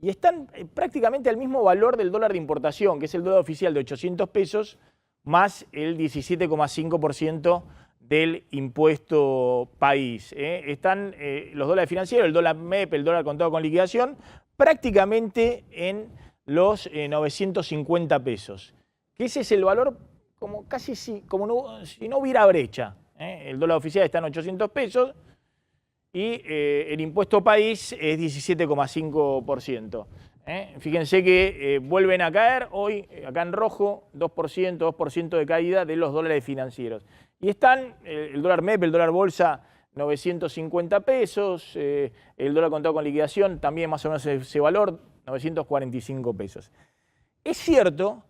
y están prácticamente al mismo valor del dólar de importación, que es el dólar oficial de 800 pesos, más el 17,5% del impuesto país. Están los dólares financieros, el dólar MEP, el dólar contado con liquidación, prácticamente en los 950 pesos. Que ese es el valor como casi si no hubiera brecha. El dólar oficial está en 800 pesos y el impuesto país es 17,5%. Fíjense que vuelven a caer hoy, acá en rojo, 2% de caída de los dólares financieros. Y están el dólar MEP, el dólar bolsa, 950 pesos, el dólar contado con liquidación también más o menos ese valor, 945 pesos. Es cierto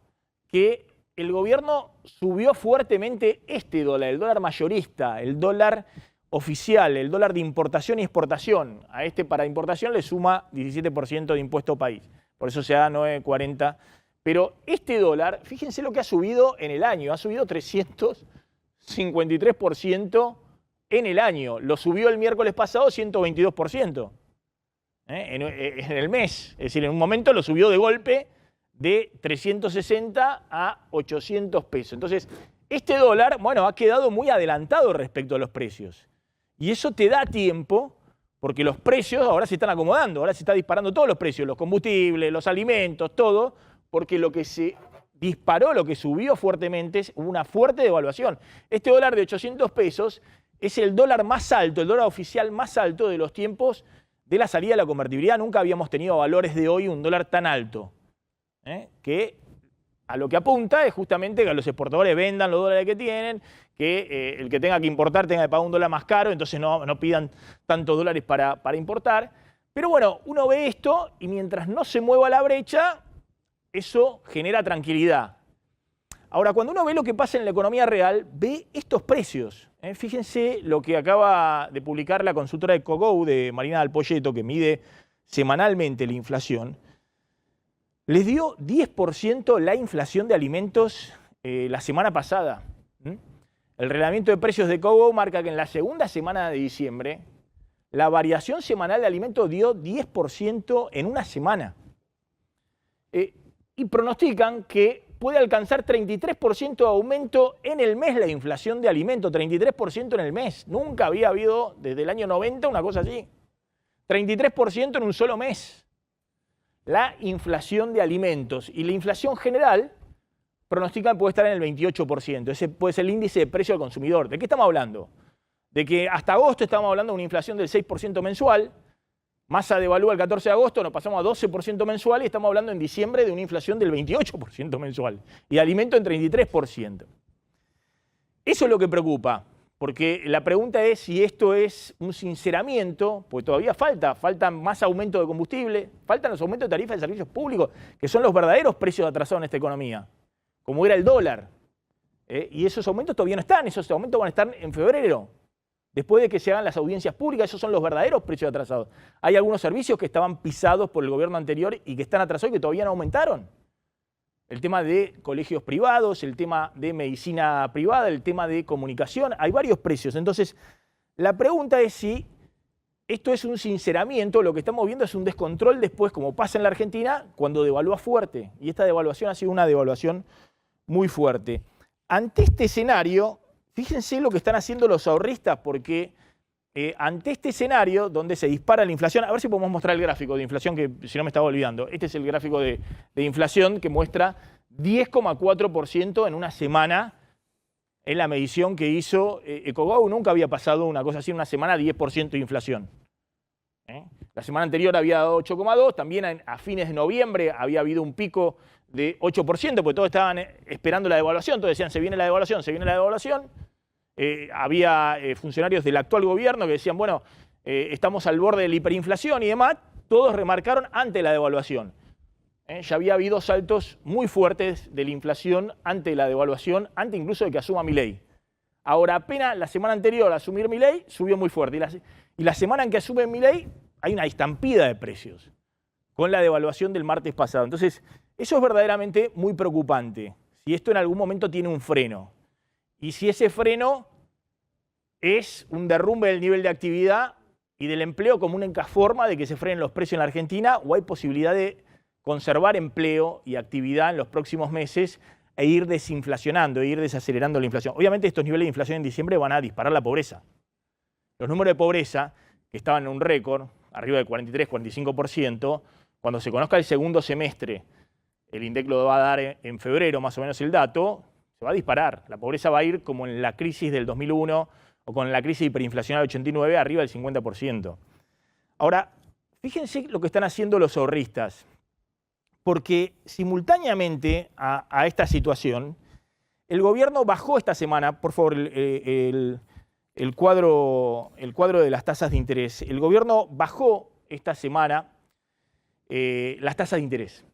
que el gobierno subió fuertemente este dólar, el dólar mayorista, el dólar oficial, el dólar de importación y exportación. A este para importación le suma 17% de impuesto país, por eso se da 9,40. Pero este dólar, fíjense lo que ha subido en el año, ha subido 353% en el año. Lo subió el miércoles pasado 122% en el mes. Es decir, en un momento lo subió de golpe de 360 a 800 pesos. Entonces, este dólar, bueno, ha quedado muy adelantado respecto a los precios. Y eso te da tiempo, porque los precios ahora se están acomodando, ahora se está disparando todos los precios, los combustibles, los alimentos, todo, porque lo que se disparó, lo que subió fuertemente es una fuerte devaluación. Este dólar de 800 pesos es el dólar más alto, el dólar oficial más alto de los tiempos de la salida de la convertibilidad. Nunca habíamos tenido valores de hoy un dólar tan alto. Que a lo que apunta es justamente que los exportadores vendan los dólares que tienen, que el que tenga que importar tenga que pagar un dólar más caro, entonces no pidan tantos dólares para importar. Pero bueno, uno ve esto y mientras no se mueva la brecha, eso genera tranquilidad. Ahora, cuando uno ve lo que pasa en la economía real, ve estos precios. Fíjense lo que acaba de publicar la consultora de Cogou, de Marina Dalpolleto, que mide semanalmente la inflación. Les dio 10% la inflación de alimentos la semana pasada. El relevamiento de precios de Cogou marca que en la segunda semana de diciembre la variación semanal de alimentos dio 10% en una semana. Y pronostican que puede alcanzar 33% de aumento en el mes la inflación de alimentos, 33% en el mes. Nunca había habido desde el año 90 una cosa así. 33% en un solo mes. La inflación de alimentos y la inflación general pronostican puede estar en el 28%. Ese puede ser el índice de precio al consumidor. ¿De qué estamos hablando? De que hasta agosto estamos hablando de una inflación del 6% mensual. Massa devalúa el 14 de agosto, nos pasamos a 12% mensual y estamos hablando en diciembre de una inflación del 28% mensual. Y de alimentos en 33%. Eso es lo que preocupa. Porque la pregunta es si esto es un sinceramiento, porque todavía faltan más aumentos de combustible, faltan los aumentos de tarifas de servicios públicos, que son los verdaderos precios atrasados en esta economía, como era el dólar. Y esos aumentos todavía no están, esos aumentos van a estar en febrero, después de que se hagan las audiencias públicas. Esos son los verdaderos precios atrasados. Hay algunos servicios que estaban pisados por el gobierno anterior y que están atrasados y que todavía no aumentaron. El tema de colegios privados, el tema de medicina privada, el tema de comunicación, hay varios precios. Entonces, la pregunta es si esto es un sinceramiento, lo que estamos viendo es un descontrol después, como pasa en la Argentina, cuando devalúa fuerte. Y esta devaluación ha sido una devaluación muy fuerte. Ante este escenario, fíjense lo que están haciendo los ahorristas, porque ante este escenario donde se dispara la inflación, a ver si podemos mostrar el gráfico de inflación, que si no me estaba olvidando. Este es el gráfico de inflación que muestra 10,4% en una semana. En la medición que hizo Ecogow, nunca había pasado una cosa así, en una semana 10% de inflación. La semana anterior había dado 8,2%, también a fines de noviembre había habido un pico de 8%, porque todos estaban esperando la devaluación, todos decían, se viene la devaluación, se viene la devaluación. Había funcionarios del actual gobierno que decían, bueno, estamos al borde de la hiperinflación y demás, todos remarcaron ante la devaluación. Ya había habido saltos muy fuertes de la inflación ante la devaluación, antes incluso de que asuma Milei. Ahora, apenas la semana anterior a asumir Milei, subió muy fuerte. Y la semana en que asume Milei, hay una estampida de precios, con la devaluación del martes pasado. Entonces, eso es verdaderamente muy preocupante. Si esto en algún momento tiene un freno. Y si ese freno es un derrumbe del nivel de actividad y del empleo como una forma de que se frenen los precios en la Argentina, o hay posibilidad de conservar empleo y actividad en los próximos meses e ir desinflacionando, e ir desacelerando la inflación. Obviamente estos niveles de inflación en diciembre van a disparar la pobreza. Los números de pobreza, que estaban en un récord, arriba del 43-45%, cuando se conozca el segundo semestre, el INDEC lo va a dar en febrero más o menos el dato, se va a disparar. La pobreza va a ir como en la crisis del 2001 o con la crisis hiperinflacional del 89, arriba del 50%. Ahora, fíjense lo que están haciendo los ahorristas. Porque simultáneamente a esta situación, el gobierno bajó esta semana, por favor, el cuadro de las tasas de interés. El gobierno bajó esta semana las tasas de interés.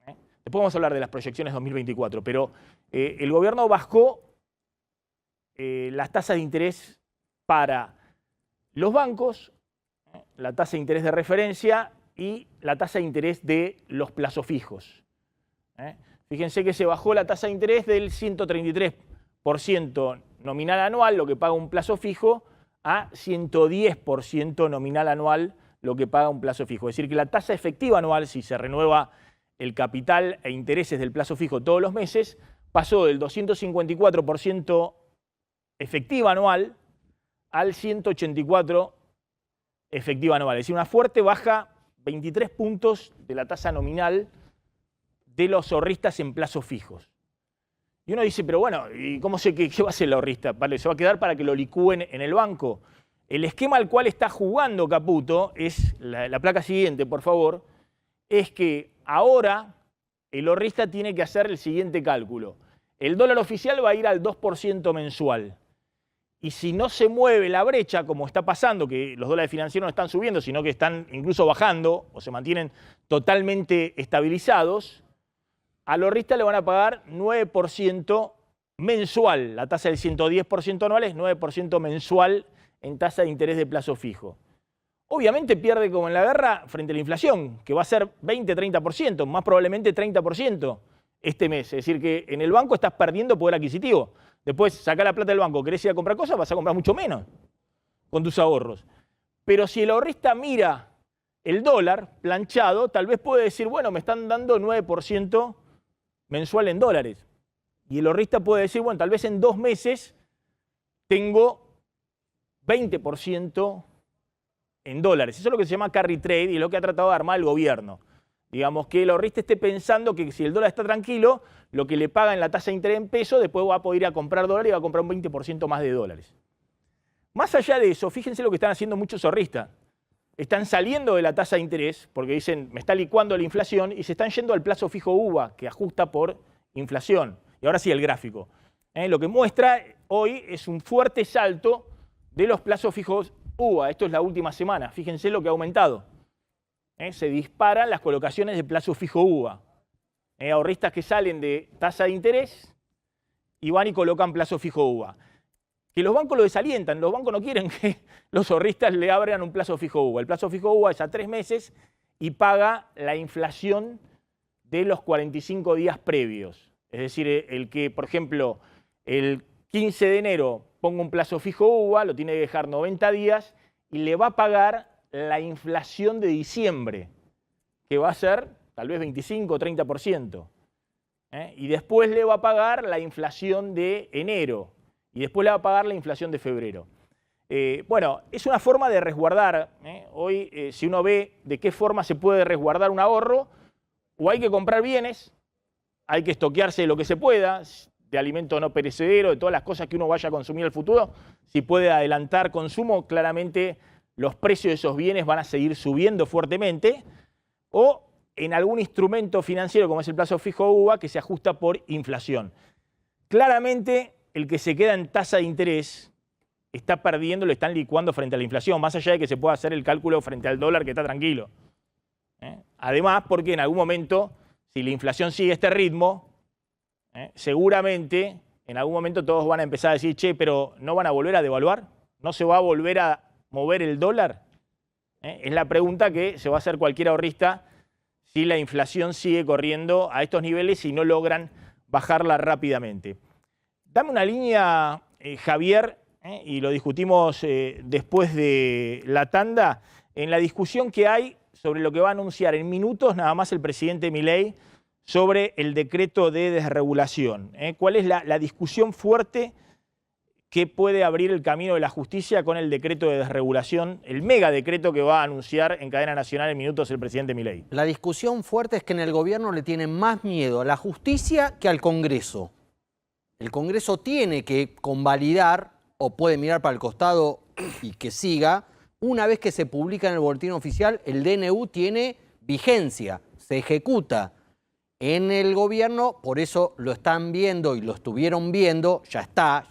Después vamos a hablar de las proyecciones 2024, pero el gobierno bajó las tasas de interés para los bancos, la tasa de interés de referencia y la tasa de interés de los plazos fijos. Fíjense que se bajó la tasa de interés del 133% nominal anual, lo que paga un plazo fijo, a 110% nominal anual, lo que paga un plazo fijo. Es decir, que la tasa efectiva anual, si se renueva el capital e intereses del plazo fijo todos los meses, pasó del 254% efectiva anual al 184% efectiva anual. Es decir, una fuerte baja, 23 puntos de la tasa nominal de los ahorristas en plazos fijos. Y uno dice, pero bueno, ¿y cómo sé qué va a hacer el ahorrista? ¿Vale? ¿Se va a quedar para que lo licúen en el banco? El esquema al cual está jugando Caputo, es la placa siguiente, por favor, es que ahora el ahorrista tiene que hacer el siguiente cálculo. El dólar oficial va a ir al 2% mensual. Y si no se mueve la brecha, como está pasando, que los dólares financieros no están subiendo, sino que están incluso bajando o se mantienen totalmente estabilizados, al ahorrista le van a pagar 9% mensual. La tasa del 110% anual es 9% mensual en tasa de interés de plazo fijo. Obviamente pierde como en la guerra frente a la inflación, que va a ser 20-30%, más probablemente 30% este mes. Es decir, que en el banco estás perdiendo poder adquisitivo. Después sacás la plata del banco, querés ir a comprar cosas, vas a comprar mucho menos con tus ahorros. Pero si el ahorrista mira el dólar planchado, tal vez puede decir, bueno, me están dando 9% mensual en dólares. Y el ahorrista puede decir, bueno, tal vez en 2 meses tengo 20% en dólares. Eso es lo que se llama carry trade y es lo que ha tratado de armar el gobierno. Digamos que el ahorrista esté pensando que si el dólar está tranquilo, lo que le paga en la tasa de interés en pesos, después va a poder ir a comprar dólares y va a comprar un 20% más de dólares. Más allá de eso, fíjense lo que están haciendo muchos ahorristas. Están saliendo de la tasa de interés porque dicen, me está licuando la inflación, y se están yendo al plazo fijo UVA, que ajusta por inflación. Y ahora sí el gráfico. Lo que muestra hoy es un fuerte salto de los plazos fijos UVA. Esto es la última semana. Fíjense lo que ha aumentado. Se disparan las colocaciones de plazo fijo UVA. Ahorristas que salen de tasa de interés y van y colocan plazo fijo UVA. Que los bancos lo desalientan. Los bancos no quieren que los ahorristas le abran un plazo fijo UVA. El plazo fijo UVA es a 3 meses y paga la inflación de los 45 días previos. Es decir, el que, por ejemplo, el 15 de enero ponga un plazo fijo UVA, lo tiene que dejar 90 días y le va a pagar la inflación de diciembre, que va a ser tal vez 25 o 30%. Y después le va a pagar la inflación de enero, y después le va a pagar la inflación de febrero. Bueno, es una forma de resguardar. Hoy, si uno ve de qué forma se puede resguardar un ahorro, o hay que comprar bienes, hay que estoquearse lo que se pueda, de alimento no perecedero, de todas las cosas que uno vaya a consumir en el futuro. Si puede adelantar consumo, claramente los precios de esos bienes van a seguir subiendo fuertemente, o en algún instrumento financiero como es el plazo fijo UVA que se ajusta por inflación. Claramente el que se queda en tasa de interés está perdiendo, lo están licuando frente a la inflación, más allá de que se pueda hacer el cálculo frente al dólar que está tranquilo. Además, porque en algún momento, si la inflación sigue este ritmo, seguramente en algún momento todos van a empezar a decir, che, pero ¿no van a volver a devaluar? ¿No se va a volver a mover el dólar? Es la pregunta que se va a hacer cualquier ahorrista si la inflación sigue corriendo a estos niveles y no logran bajarla rápidamente. Dame una línea, Javier, y lo discutimos después de la tanda, en la discusión que hay sobre lo que va a anunciar en minutos nada más el presidente Milei sobre el decreto de desregulación. ¿Cuál es la discusión fuerte que puede abrir el camino de la justicia con el decreto de desregulación, el mega decreto que va a anunciar en cadena nacional en minutos el presidente Milei? La discusión fuerte es que en el gobierno le tienen más miedo a la justicia que al Congreso. El Congreso tiene que convalidar, o puede mirar para el costado y que siga, una vez que se publica en el boletín oficial, el DNU tiene vigencia, se ejecuta. En el gobierno, por eso lo están viendo y lo estuvieron viendo, ya está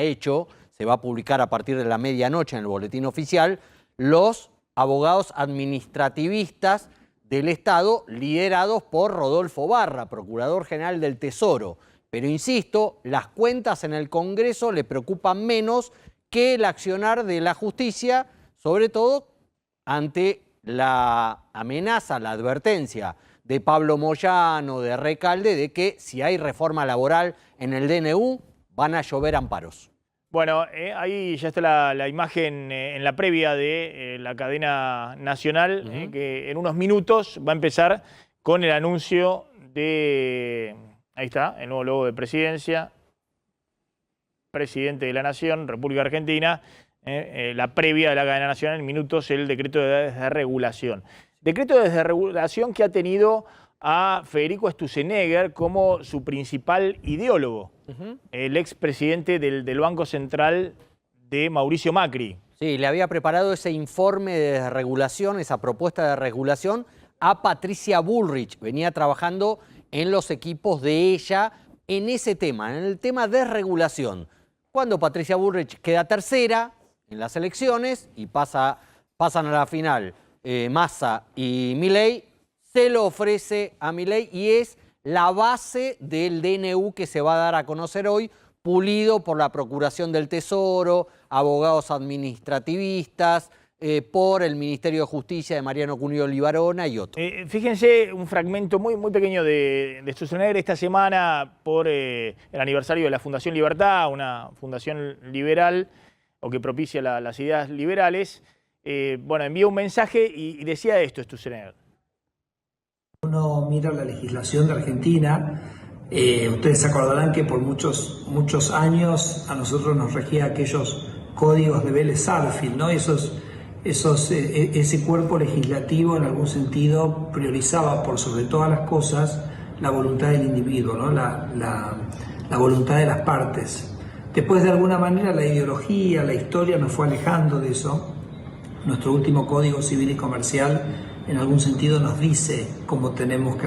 hecho, se va a publicar a partir de la medianoche en el boletín oficial, los abogados administrativistas del Estado liderados por Rodolfo Barra, Procurador General del Tesoro. Pero insisto, las cuentas en el Congreso le preocupan menos que el accionar de la justicia, sobre todo ante la amenaza, la advertencia de Pablo Moyano, de Recalde, de que si hay reforma laboral en el DNU, van a llover amparos. Bueno, ahí ya está la imagen en la previa de la cadena nacional, que en unos minutos va a empezar con el anuncio de, ahí está, el nuevo logo de presidencia, presidente de la Nación, República Argentina, la previa de la cadena nacional, en minutos el decreto de desregulación. Decreto de desregulación que ha tenido a Federico Sturzenegger como su principal ideólogo, el expresidente del Banco Central de Mauricio Macri. Sí, le había preparado ese informe de desregulación, esa propuesta de regulación, a Patricia Bullrich. Venía trabajando en los equipos de ella en ese tema, en el tema de desregulación. Cuando Patricia Bullrich queda tercera en las elecciones y pasan a la final Massa y Milei, se lo ofrece a Milei y es la base del DNU que se va a dar a conocer hoy, pulido por la Procuración del Tesoro, abogados administrativistas, por el Ministerio de Justicia de Mariano Cunio Libarona y otros. Fíjense un fragmento muy pequeño de Sturzenegger esta semana por el aniversario de la Fundación Libertad, una fundación liberal o que propicia las ideas liberales. Bueno, envía un mensaje y decía esto Sturzenegger. Uno mira la legislación de Argentina, ustedes se acordarán que por muchos años a nosotros nos regía aquellos códigos de Vélez-Sarsfield, ¿no? Ese cuerpo legislativo en algún sentido priorizaba por sobre todas las cosas la voluntad del individuo, ¿no? la voluntad de las partes. Después, de alguna manera, la ideología, la historia nos fue alejando de eso. Nuestro último Código Civil y Comercial en algún sentido nos dice cómo tenemos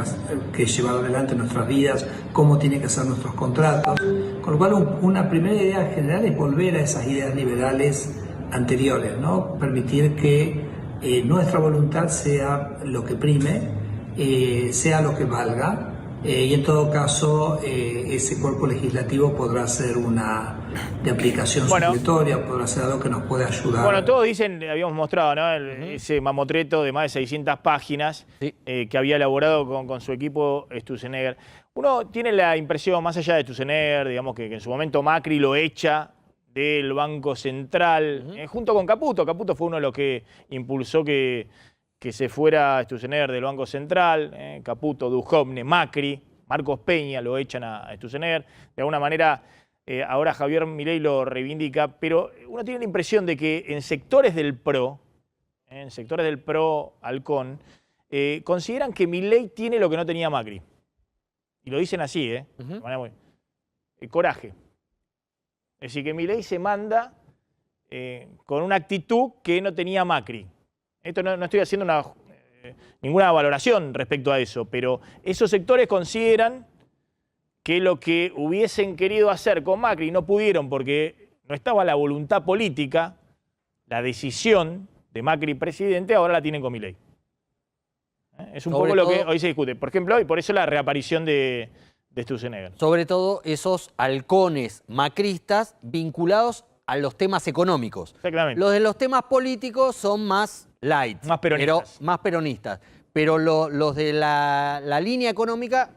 que llevar adelante nuestras vidas, cómo tienen que ser nuestros contratos. Con lo cual, una primera idea general es volver a esas ideas liberales anteriores, ¿no? Permitir que nuestra voluntad sea lo que prime, sea lo que valga, y en todo caso ese cuerpo legislativo podrá ser una de aplicación supletoria, podrá ser algo que nos puede ayudar. Bueno, todos dicen, habíamos mostrado, ¿no? Ese mamotreto de más de 600 páginas que había elaborado con su equipo Sturzenegger. Uno tiene la impresión, más allá de Sturzenegger, digamos que en su momento Macri lo echa del Banco Central, junto con Caputo. Caputo fue uno de los que impulsó que se fuera Sturzenegger del Banco Central. Caputo, Duhovne, Macri, Marcos Peña lo echan a Sturzenegger. De alguna manera, ahora Javier Milei lo reivindica, pero uno tiene la impresión de que en sectores del PRO, Halcón, consideran que Milei tiene lo que no tenía Macri. Y lo dicen así, de manera muy... coraje. Es decir, que Milei se manda con una actitud que no tenía Macri. Esto no estoy haciendo ninguna valoración respecto a eso, pero esos sectores consideran que lo que hubiesen querido hacer con Macri no pudieron porque no estaba la voluntad política, la decisión de Macri presidente, ahora la tienen con Milei. Es un poco lo que hoy se discute. Por ejemplo, y por eso la reaparición de Sturzenegger. Sobre todo esos halcones macristas vinculados a los temas económicos. Exactamente. Los de los temas políticos son más light. Más peronistas. Pero, más peronistas. Pero los de la línea económica,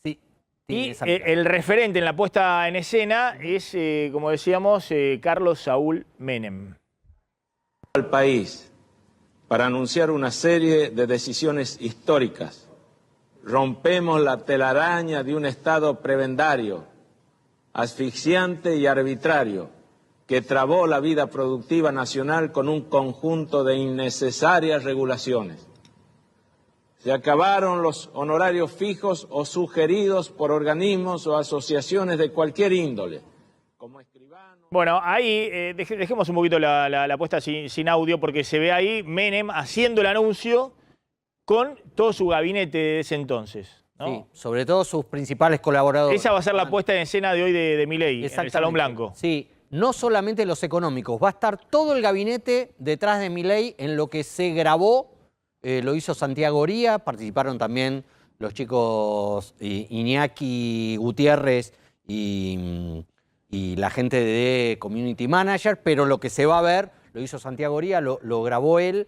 sí. Y el referente en la puesta en escena es, como decíamos, Carlos Saúl Menem. Al país para anunciar una serie de decisiones históricas. Rompemos la telaraña de un Estado prebendario, asfixiante y arbitrario, que trabó la vida productiva nacional con un conjunto de innecesarias regulaciones. Se acabaron los honorarios fijos o sugeridos por organismos o asociaciones de cualquier índole. Bueno, ahí dejemos un poquito la puesta sin audio, porque se ve ahí Menem haciendo el anuncio con todo su gabinete de ese entonces, ¿no? Sí, sobre todo sus principales colaboradores. Esa va a ser la puesta en escena de hoy de Milei, en el Salón Blanco. Sí, no solamente los económicos, va a estar todo el gabinete detrás de Milei en lo que se grabó, lo hizo Santiago Oría, participaron también los chicos Iñaki Gutiérrez y la gente de Community Manager, pero lo que se va a ver, lo hizo Santiago Oría, lo grabó él,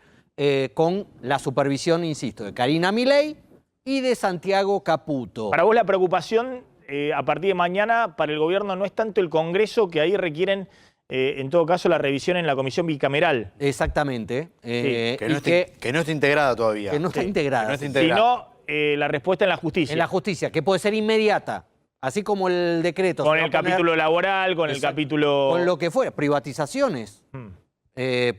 con la supervisión, insisto, de Karina Milei y de Santiago Caputo. Para vos la preocupación a partir de mañana para el gobierno no es tanto el Congreso, que ahí requieren en todo caso la revisión en la comisión bicameral. Exactamente. Que no está integrada todavía. Que no está integrada. Que no está integrada. Sino la respuesta en la justicia. En la justicia, que puede ser inmediata. Así como el decreto. Con el capítulo laboral, con el capítulo... Con lo que fuera, privatizaciones.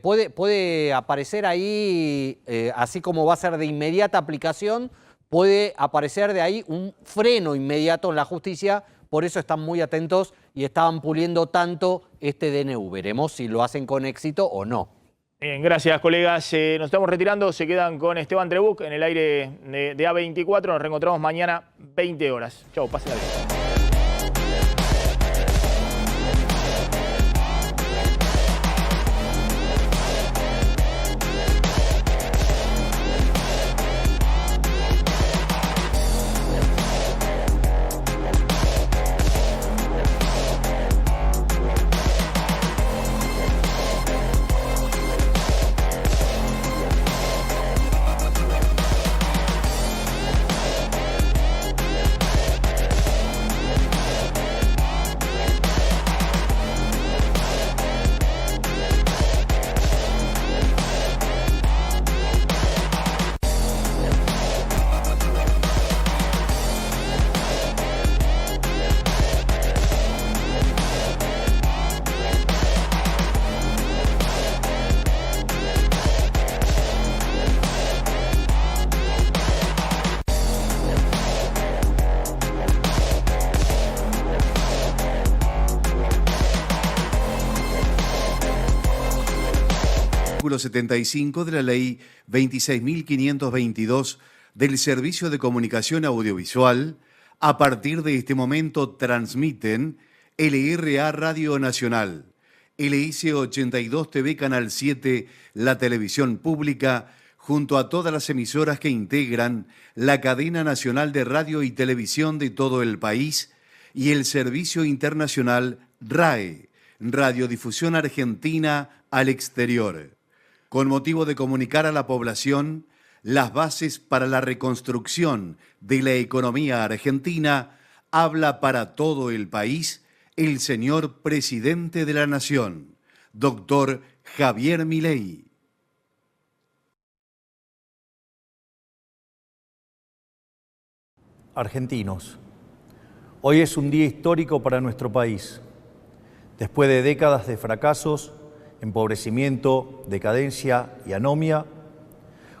Puede aparecer ahí, así como va a ser de inmediata aplicación, puede aparecer de ahí un freno inmediato en la justicia. Por eso están muy atentos y estaban puliendo tanto este DNU. Veremos si lo hacen con éxito o no. Bien, gracias, colegas. Nos estamos retirando. Se quedan con Esteban Trebuch en el aire de A24. Nos reencontramos mañana, 20 horas. Chau, pásenla bien. Artículo 75 de la Ley 26.522 del Servicio de Comunicación Audiovisual, a partir de este momento transmiten LRA Radio Nacional, LIC 82 TV Canal 7, la televisión pública, junto a todas las emisoras que integran la cadena nacional de radio y televisión de todo el país, y el Servicio Internacional RAE, Radiodifusión Argentina al Exterior, con motivo de comunicar a la población las bases para la reconstrucción de la economía argentina, habla para todo el país el señor presidente de la Nación, doctor Javier Milei. Argentinos, hoy es un día histórico para nuestro país. Después de décadas de fracasos, empobrecimiento, decadencia y anomia,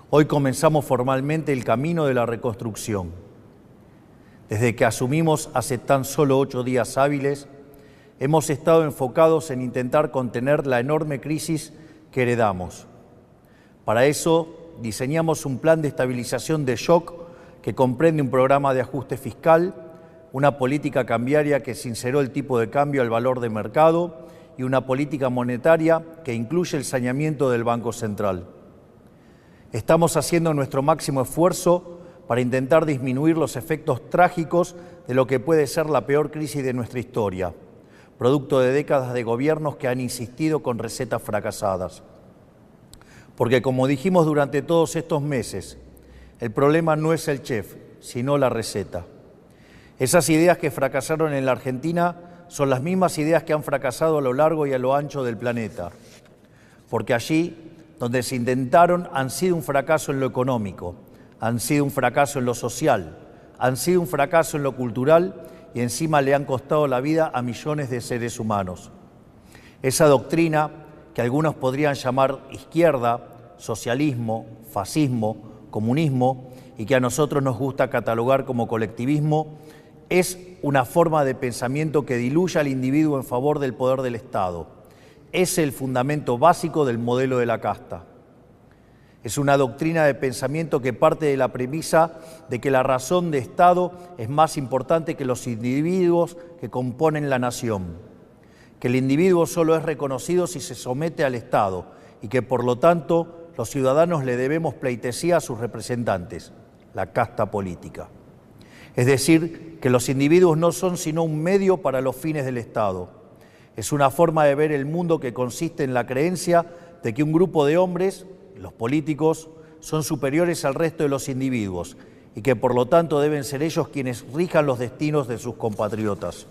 hoy comenzamos formalmente el camino de la reconstrucción. Desde que asumimos hace tan solo 8 días hábiles, hemos estado enfocados en intentar contener la enorme crisis que heredamos. Para eso, diseñamos un plan de estabilización de shock que comprende un programa de ajuste fiscal, una política cambiaria que sinceró el tipo de cambio al valor de mercado y una política monetaria que incluye el saneamiento del Banco Central. Estamos haciendo nuestro máximo esfuerzo para intentar disminuir los efectos trágicos de lo que puede ser la peor crisis de nuestra historia, producto de décadas de gobiernos que han insistido con recetas fracasadas. Porque como dijimos durante todos estos meses, el problema no es el chef, sino la receta. Esas ideas que fracasaron en la Argentina son las mismas ideas que han fracasado a lo largo y a lo ancho del planeta. Porque allí, donde se intentaron, han sido un fracaso en lo económico, han sido un fracaso en lo social, han sido un fracaso en lo cultural y encima le han costado la vida a millones de seres humanos. Esa doctrina, que algunos podrían llamar izquierda, socialismo, fascismo, comunismo, y que a nosotros nos gusta catalogar como colectivismo, es una forma de pensamiento que diluye al individuo en favor del poder del Estado. Es el fundamento básico del modelo de la casta. Es una doctrina de pensamiento que parte de la premisa de que la razón de Estado es más importante que los individuos que componen la nación, que el individuo solo es reconocido si se somete al Estado y que por lo tanto los ciudadanos le debemos pleitesía a sus representantes, la casta política. Es decir, que los individuos no son sino un medio para los fines del Estado. Es una forma de ver el mundo que consiste en la creencia de que un grupo de hombres, los políticos, son superiores al resto de los individuos y que por lo tanto deben ser ellos quienes rijan los destinos de sus compatriotas.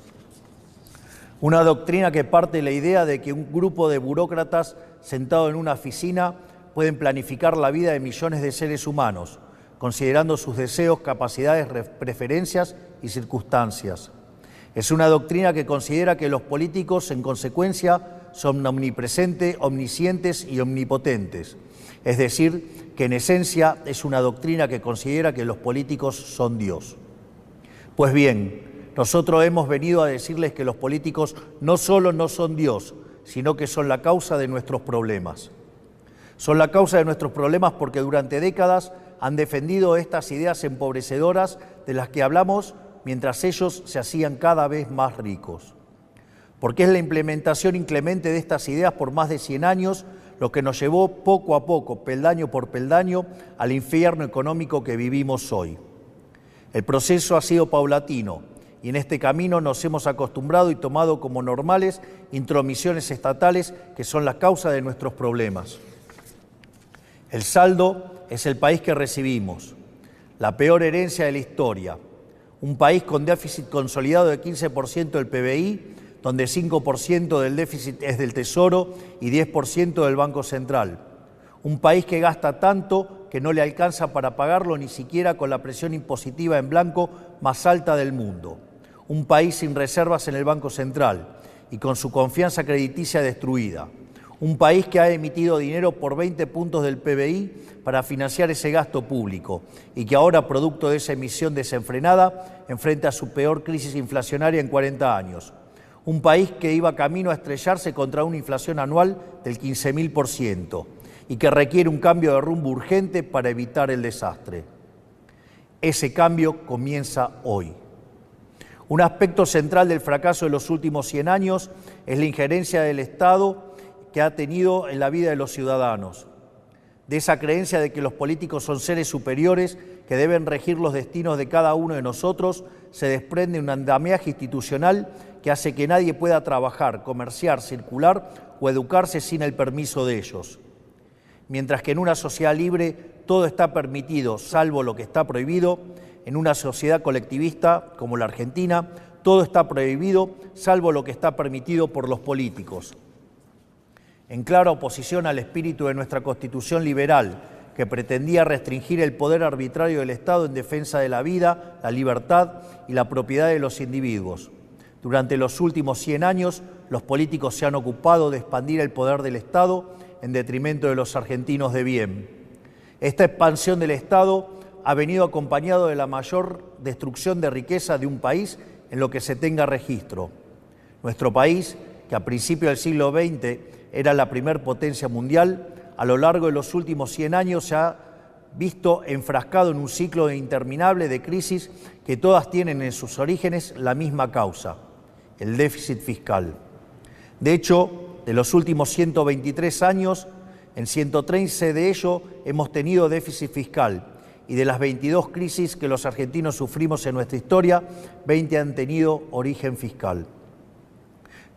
Una doctrina que parte de la idea de que un grupo de burócratas sentado en una oficina pueden planificar la vida de millones de seres humanos, considerando sus deseos, capacidades, preferencias y circunstancias. Es una doctrina que considera que los políticos, en consecuencia, son omnipresentes, omniscientes y omnipotentes. Es decir, que en esencia es una doctrina que considera que los políticos son Dios. Pues bien, nosotros hemos venido a decirles que los políticos no solo no son Dios, sino que son la causa de nuestros problemas. Son la causa de nuestros problemas porque durante décadas han defendido estas ideas empobrecedoras de las que hablamos mientras ellos se hacían cada vez más ricos. Porque es la implementación inclemente de estas ideas por más de 100 años lo que nos llevó poco a poco, peldaño por peldaño, al infierno económico que vivimos hoy. El proceso ha sido paulatino y en este camino nos hemos acostumbrado y tomado como normales intromisiones estatales que son la causa de nuestros problemas. El saldo es el país que recibimos, la peor herencia de la historia, un país con déficit consolidado de 15% del PBI, donde 5% del déficit es del Tesoro y 10% del Banco Central. Un país que gasta tanto que no le alcanza para pagarlo ni siquiera con la presión impositiva en blanco más alta del mundo. Un país sin reservas en el Banco Central y con su confianza crediticia destruida. Un país que ha emitido dinero por 20 puntos del PBI para financiar ese gasto público y que ahora, producto de esa emisión desenfrenada, enfrenta su peor crisis inflacionaria en 40 años. Un país que iba camino a estrellarse contra una inflación anual del 15.000% y que requiere un cambio de rumbo urgente para evitar el desastre. Ese cambio comienza hoy. Un aspecto central del fracaso de los últimos 100 años es la injerencia del Estado que ha tenido en la vida de los ciudadanos, de esa creencia de que los políticos son seres superiores que deben regir los destinos de cada uno de nosotros, se desprende un andamiaje institucional que hace que nadie pueda trabajar, comerciar, circular o educarse sin el permiso de ellos. Mientras que en una sociedad libre todo está permitido, salvo lo que está prohibido, en una sociedad colectivista como la Argentina, todo está prohibido, salvo lo que está permitido por los políticos. En clara oposición al espíritu de nuestra Constitución liberal, que pretendía restringir el poder arbitrario del Estado en defensa de la vida, la libertad y la propiedad de los individuos. Durante los últimos 100 años, los políticos se han ocupado de expandir el poder del Estado en detrimento de los argentinos de bien. Esta expansión del Estado ha venido acompañado de la mayor destrucción de riqueza de un país en lo que se tenga registro. Nuestro país, que a principios del siglo XX era la primer potencia mundial, a lo largo de los últimos 100 años se ha visto enfrascado en un ciclo interminable de crisis que todas tienen en sus orígenes la misma causa, el déficit fiscal. De hecho, de los últimos 123 años, en 113 de ellos hemos tenido déficit fiscal, y de las 22 crisis que los argentinos sufrimos en nuestra historia, 20 han tenido origen fiscal.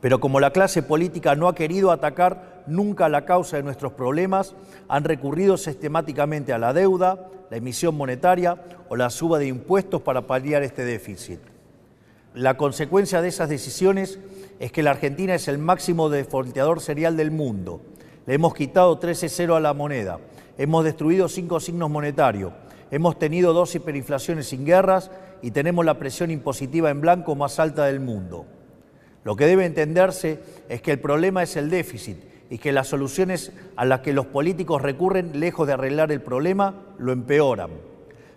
Pero como la clase política no ha querido atacar nunca la causa de nuestros problemas, han recurrido sistemáticamente a la deuda, la emisión monetaria o la suba de impuestos para paliar este déficit. La consecuencia de esas decisiones es que la Argentina es el máximo defaulteador serial del mundo. Le hemos quitado 13-0 a la moneda, hemos destruido 5 signos monetarios, hemos tenido 2 hiperinflaciones sin guerras y tenemos la presión impositiva en blanco más alta del mundo. Lo que debe entenderse es que el problema es el déficit y que las soluciones a las que los políticos recurren, lejos de arreglar el problema, lo empeoran.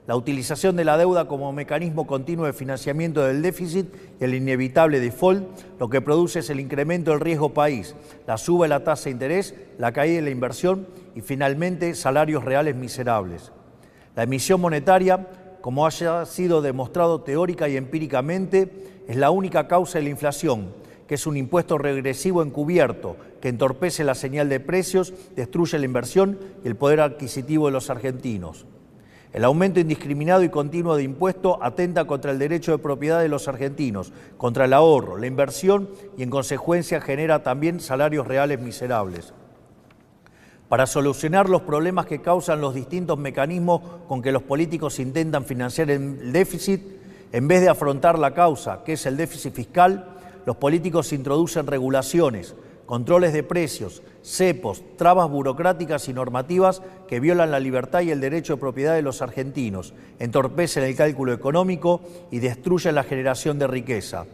La utilización de la deuda como mecanismo continuo de financiamiento del déficit y el inevitable default, lo que produce es el incremento del riesgo país, la suba de la tasa de interés, la caída de la inversión y finalmente salarios reales miserables. La emisión monetaria, como haya sido demostrado teórica y empíricamente, es la única causa de la inflación, que es un impuesto regresivo encubierto que entorpece la señal de precios, destruye la inversión y el poder adquisitivo de los argentinos. El aumento indiscriminado y continuo de impuestos atenta contra el derecho de propiedad de los argentinos, contra el ahorro, la inversión y en consecuencia genera también salarios reales miserables. Para solucionar los problemas que causan los distintos mecanismos con que los políticos intentan financiar el déficit, en vez de afrontar la causa, que es el déficit fiscal, los políticos introducen regulaciones, controles de precios, cepos, trabas burocráticas y normativas que violan la libertad y el derecho de propiedad de los argentinos, entorpecen el cálculo económico y destruyen la generación de riqueza.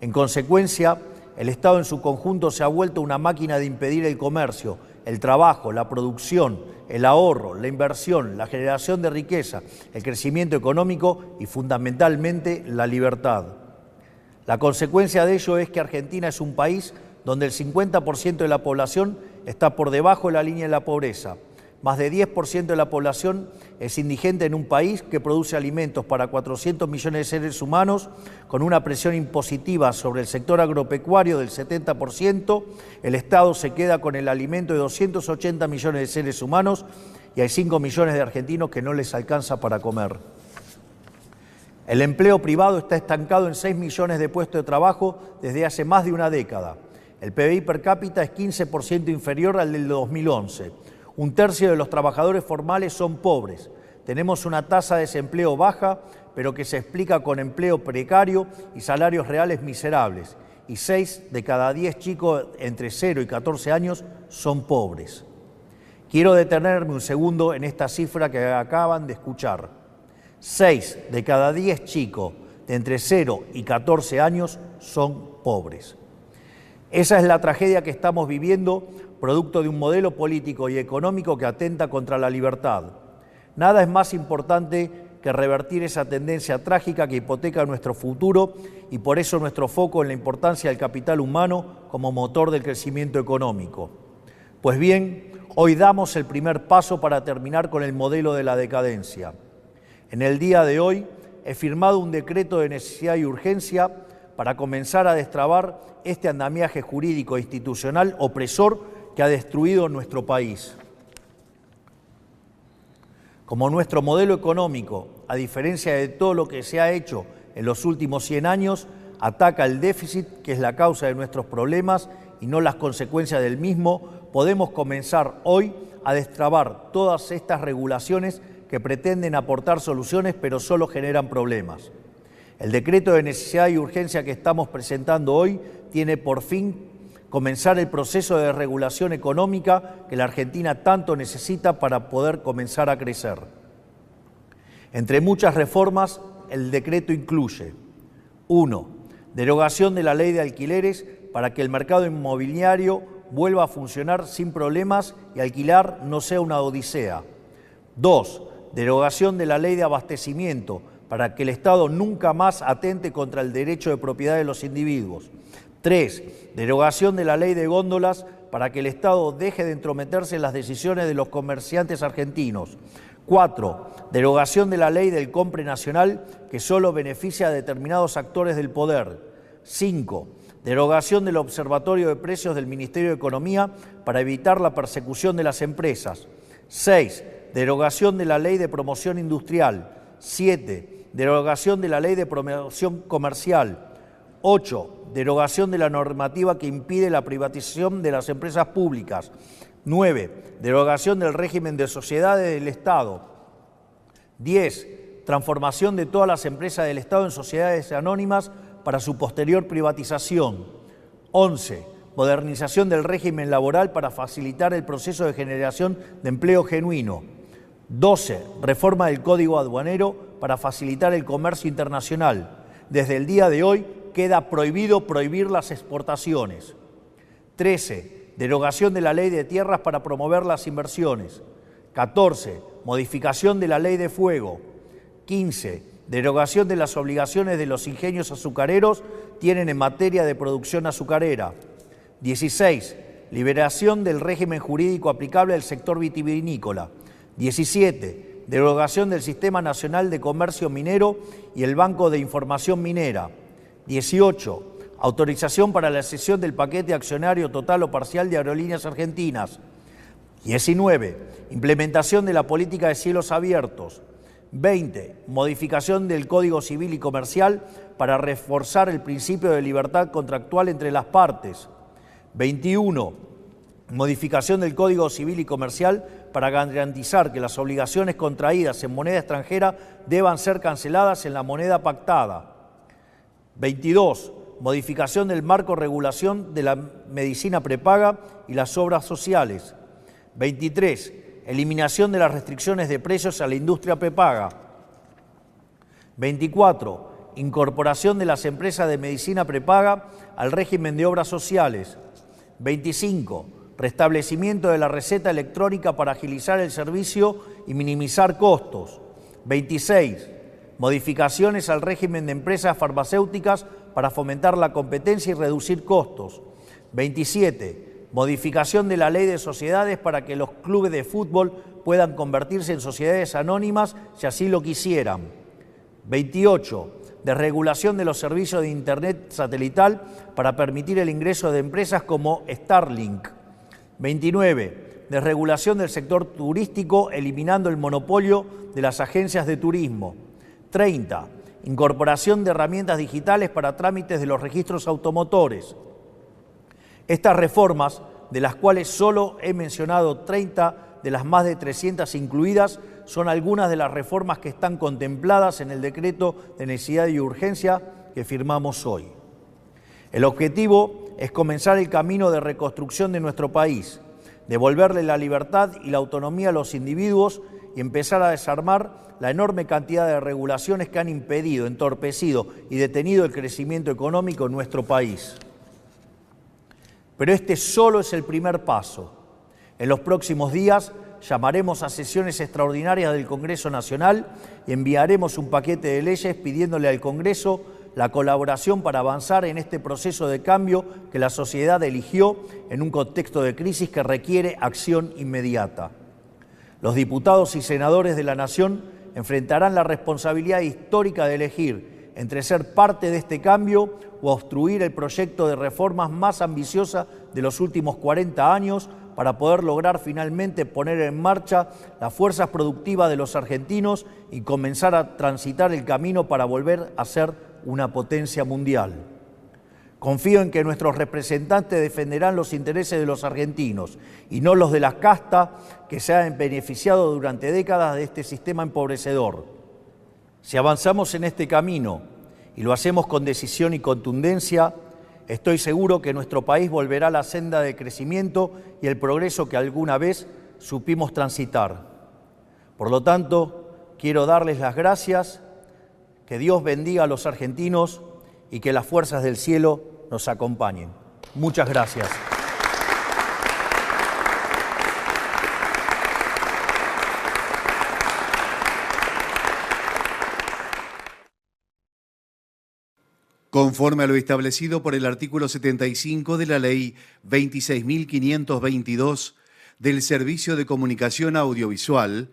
En consecuencia, el Estado en su conjunto se ha vuelto una máquina de impedir el comercio, el trabajo, la producción, el ahorro, la inversión, la generación de riqueza, el crecimiento económico y fundamentalmente la libertad. La consecuencia de ello es que Argentina es un país donde el 50% de la población está por debajo de la línea de la pobreza. Más de 10% de la población es indigente en un país que produce alimentos para 400 millones de seres humanos, con una presión impositiva sobre el sector agropecuario del 70%, el Estado se queda con el alimento de 280 millones de seres humanos y hay 5 millones de argentinos que no les alcanza para comer. El empleo privado está estancado en 6 millones de puestos de trabajo desde hace más de una década. El PBI per cápita es 15% inferior al del 2011. Un tercio de los trabajadores formales son pobres. Tenemos una tasa de desempleo baja, pero que se explica con empleo precario y salarios reales miserables. Y 6 de cada 10 chicos entre 0 y 14 años son pobres. Quiero detenerme un segundo en esta cifra que acaban de escuchar. 6 de cada 10 chicos de entre 0 y 14 años son pobres. Esa es la tragedia que estamos viviendo, producto de un modelo político y económico que atenta contra la libertad. Nada es más importante que revertir esa tendencia trágica que hipoteca nuestro futuro y por eso nuestro foco en la importancia del capital humano como motor del crecimiento económico. Pues bien, hoy damos el primer paso para terminar con el modelo de la decadencia. En el día de hoy he firmado un decreto de necesidad y urgencia para comenzar a destrabar este andamiaje jurídico e institucional opresor que ha destruido nuestro país. Como nuestro modelo económico, a diferencia de todo lo que se ha hecho en los últimos 100 años, ataca el déficit, que es la causa de nuestros problemas y no las consecuencias del mismo, podemos comenzar hoy a destrabar todas estas regulaciones que pretenden aportar soluciones pero solo generan problemas. El decreto de necesidad y urgencia que estamos presentando hoy tiene por fin comenzar el proceso de regulación económica que la Argentina tanto necesita para poder comenzar a crecer. Entre muchas reformas, el decreto incluye: 1. Derogación de la ley de alquileres para que el mercado inmobiliario vuelva a funcionar sin problemas y alquilar no sea una odisea. 2. Derogación de la ley de abastecimiento para que el Estado nunca más atente contra el derecho de propiedad de los individuos. 3. Derogación de la ley de góndolas para que el Estado deje de entrometerse en las decisiones de los comerciantes argentinos. 4. Derogación de la ley del compre nacional que solo beneficia a determinados actores del poder. 5. Derogación del Observatorio de Precios del Ministerio de Economía para evitar la persecución de las empresas. 6. Derogación de la ley de promoción industrial. 7. Derogación de la ley de promoción comercial. 8. Derogación de la normativa que impide la privatización de las empresas públicas. 9. Derogación del régimen de sociedades del Estado. 10. Transformación de todas las empresas del Estado en sociedades anónimas para su posterior privatización. 11. Modernización del régimen laboral para facilitar el proceso de generación de empleo genuino. 12. Reforma del Código Aduanero para facilitar el comercio internacional. Desde el día de hoy queda prohibido prohibir las exportaciones. 13. Derogación de la ley de tierras para promover las inversiones. 14. Modificación de la ley de fuego. 15. Derogación de las obligaciones de los ingenios azucareros tienen en materia de producción azucarera. 16. Liberación del régimen jurídico aplicable al sector vitivinícola. 17. Derogación del Sistema Nacional de Comercio Minero y el Banco de Información Minera. 18. Autorización para la cesión del paquete accionario total o parcial de Aerolíneas Argentinas. 19. Implementación de la política de cielos abiertos. 20. Modificación del Código Civil y Comercial para reforzar el principio de libertad contractual entre las partes. 21. Modificación del Código Civil y Comercial para garantizar que las obligaciones contraídas en moneda extranjera deban ser canceladas en la moneda pactada. 22. Modificación del marco regulación de la medicina prepaga y las obras sociales. 23. Eliminación de las restricciones de precios a la industria prepaga. 24. Incorporación de las empresas de medicina prepaga al régimen de obras sociales. 25. Restablecimiento de la receta electrónica para agilizar el servicio y minimizar costos. 26. Modificaciones al régimen de empresas farmacéuticas para fomentar la competencia y reducir costos. 27. Modificación de la ley de sociedades para que los clubes de fútbol puedan convertirse en sociedades anónimas si así lo quisieran. 28. Desregulación de los servicios de Internet satelital para permitir el ingreso de empresas como Starlink. 29. Desregulación del sector turístico eliminando el monopolio de las agencias de turismo. 30. Incorporación de herramientas digitales para trámites de los registros automotores. Estas reformas, de las cuales solo he mencionado 30 de las más de 300 incluidas, son algunas de las reformas que están contempladas en el decreto de necesidad y urgencia que firmamos hoy. El objetivo es comenzar el camino de reconstrucción de nuestro país, devolverle la libertad y la autonomía a los individuos y empezar a desarmar la enorme cantidad de regulaciones que han impedido, entorpecido y detenido el crecimiento económico en nuestro país. Pero este solo es el primer paso. En los próximos días llamaremos a sesiones extraordinarias del Congreso Nacional y enviaremos un paquete de leyes pidiéndole al Congreso la colaboración para avanzar en este proceso de cambio que la sociedad eligió en un contexto de crisis que requiere acción inmediata. Los diputados y senadores de la Nación enfrentarán la responsabilidad histórica de elegir entre ser parte de este cambio o obstruir el proyecto de reformas más ambiciosa de los últimos 40 años para poder lograr finalmente poner en marcha las fuerzas productivas de los argentinos y comenzar a transitar el camino para volver a ser una potencia mundial. Confío en que nuestros representantes defenderán los intereses de los argentinos y no los de la casta que se han beneficiado durante décadas de este sistema empobrecedor. Si avanzamos en este camino y lo hacemos con decisión y contundencia, estoy seguro que nuestro país volverá a la senda de crecimiento y el progreso que alguna vez supimos transitar. Por lo tanto, quiero darles las gracias, que Dios bendiga a los argentinos y que las fuerzas del cielo nos acompañen. Muchas gracias. Conforme a lo establecido por el artículo 75 de la Ley 26.522 del Servicio de Comunicación Audiovisual,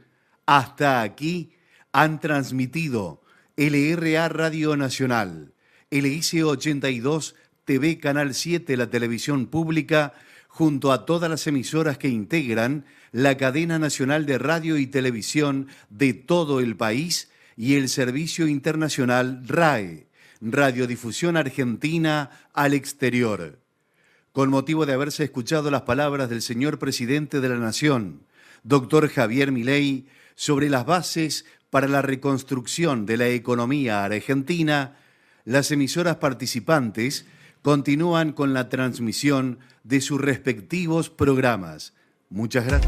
hasta aquí han transmitido LRA Radio Nacional, LIC 82 TV Canal 7, la televisión pública, junto a todas las emisoras que integran la cadena nacional de radio y televisión de todo el país y el servicio internacional RAE, Radiodifusión Argentina al exterior. Con motivo de haberse escuchado las palabras del señor presidente de la Nación, doctor Javier Milei, sobre las bases para la reconstrucción de la economía argentina, las emisoras participantes continúan con la transmisión de sus respectivos programas. Muchas gracias.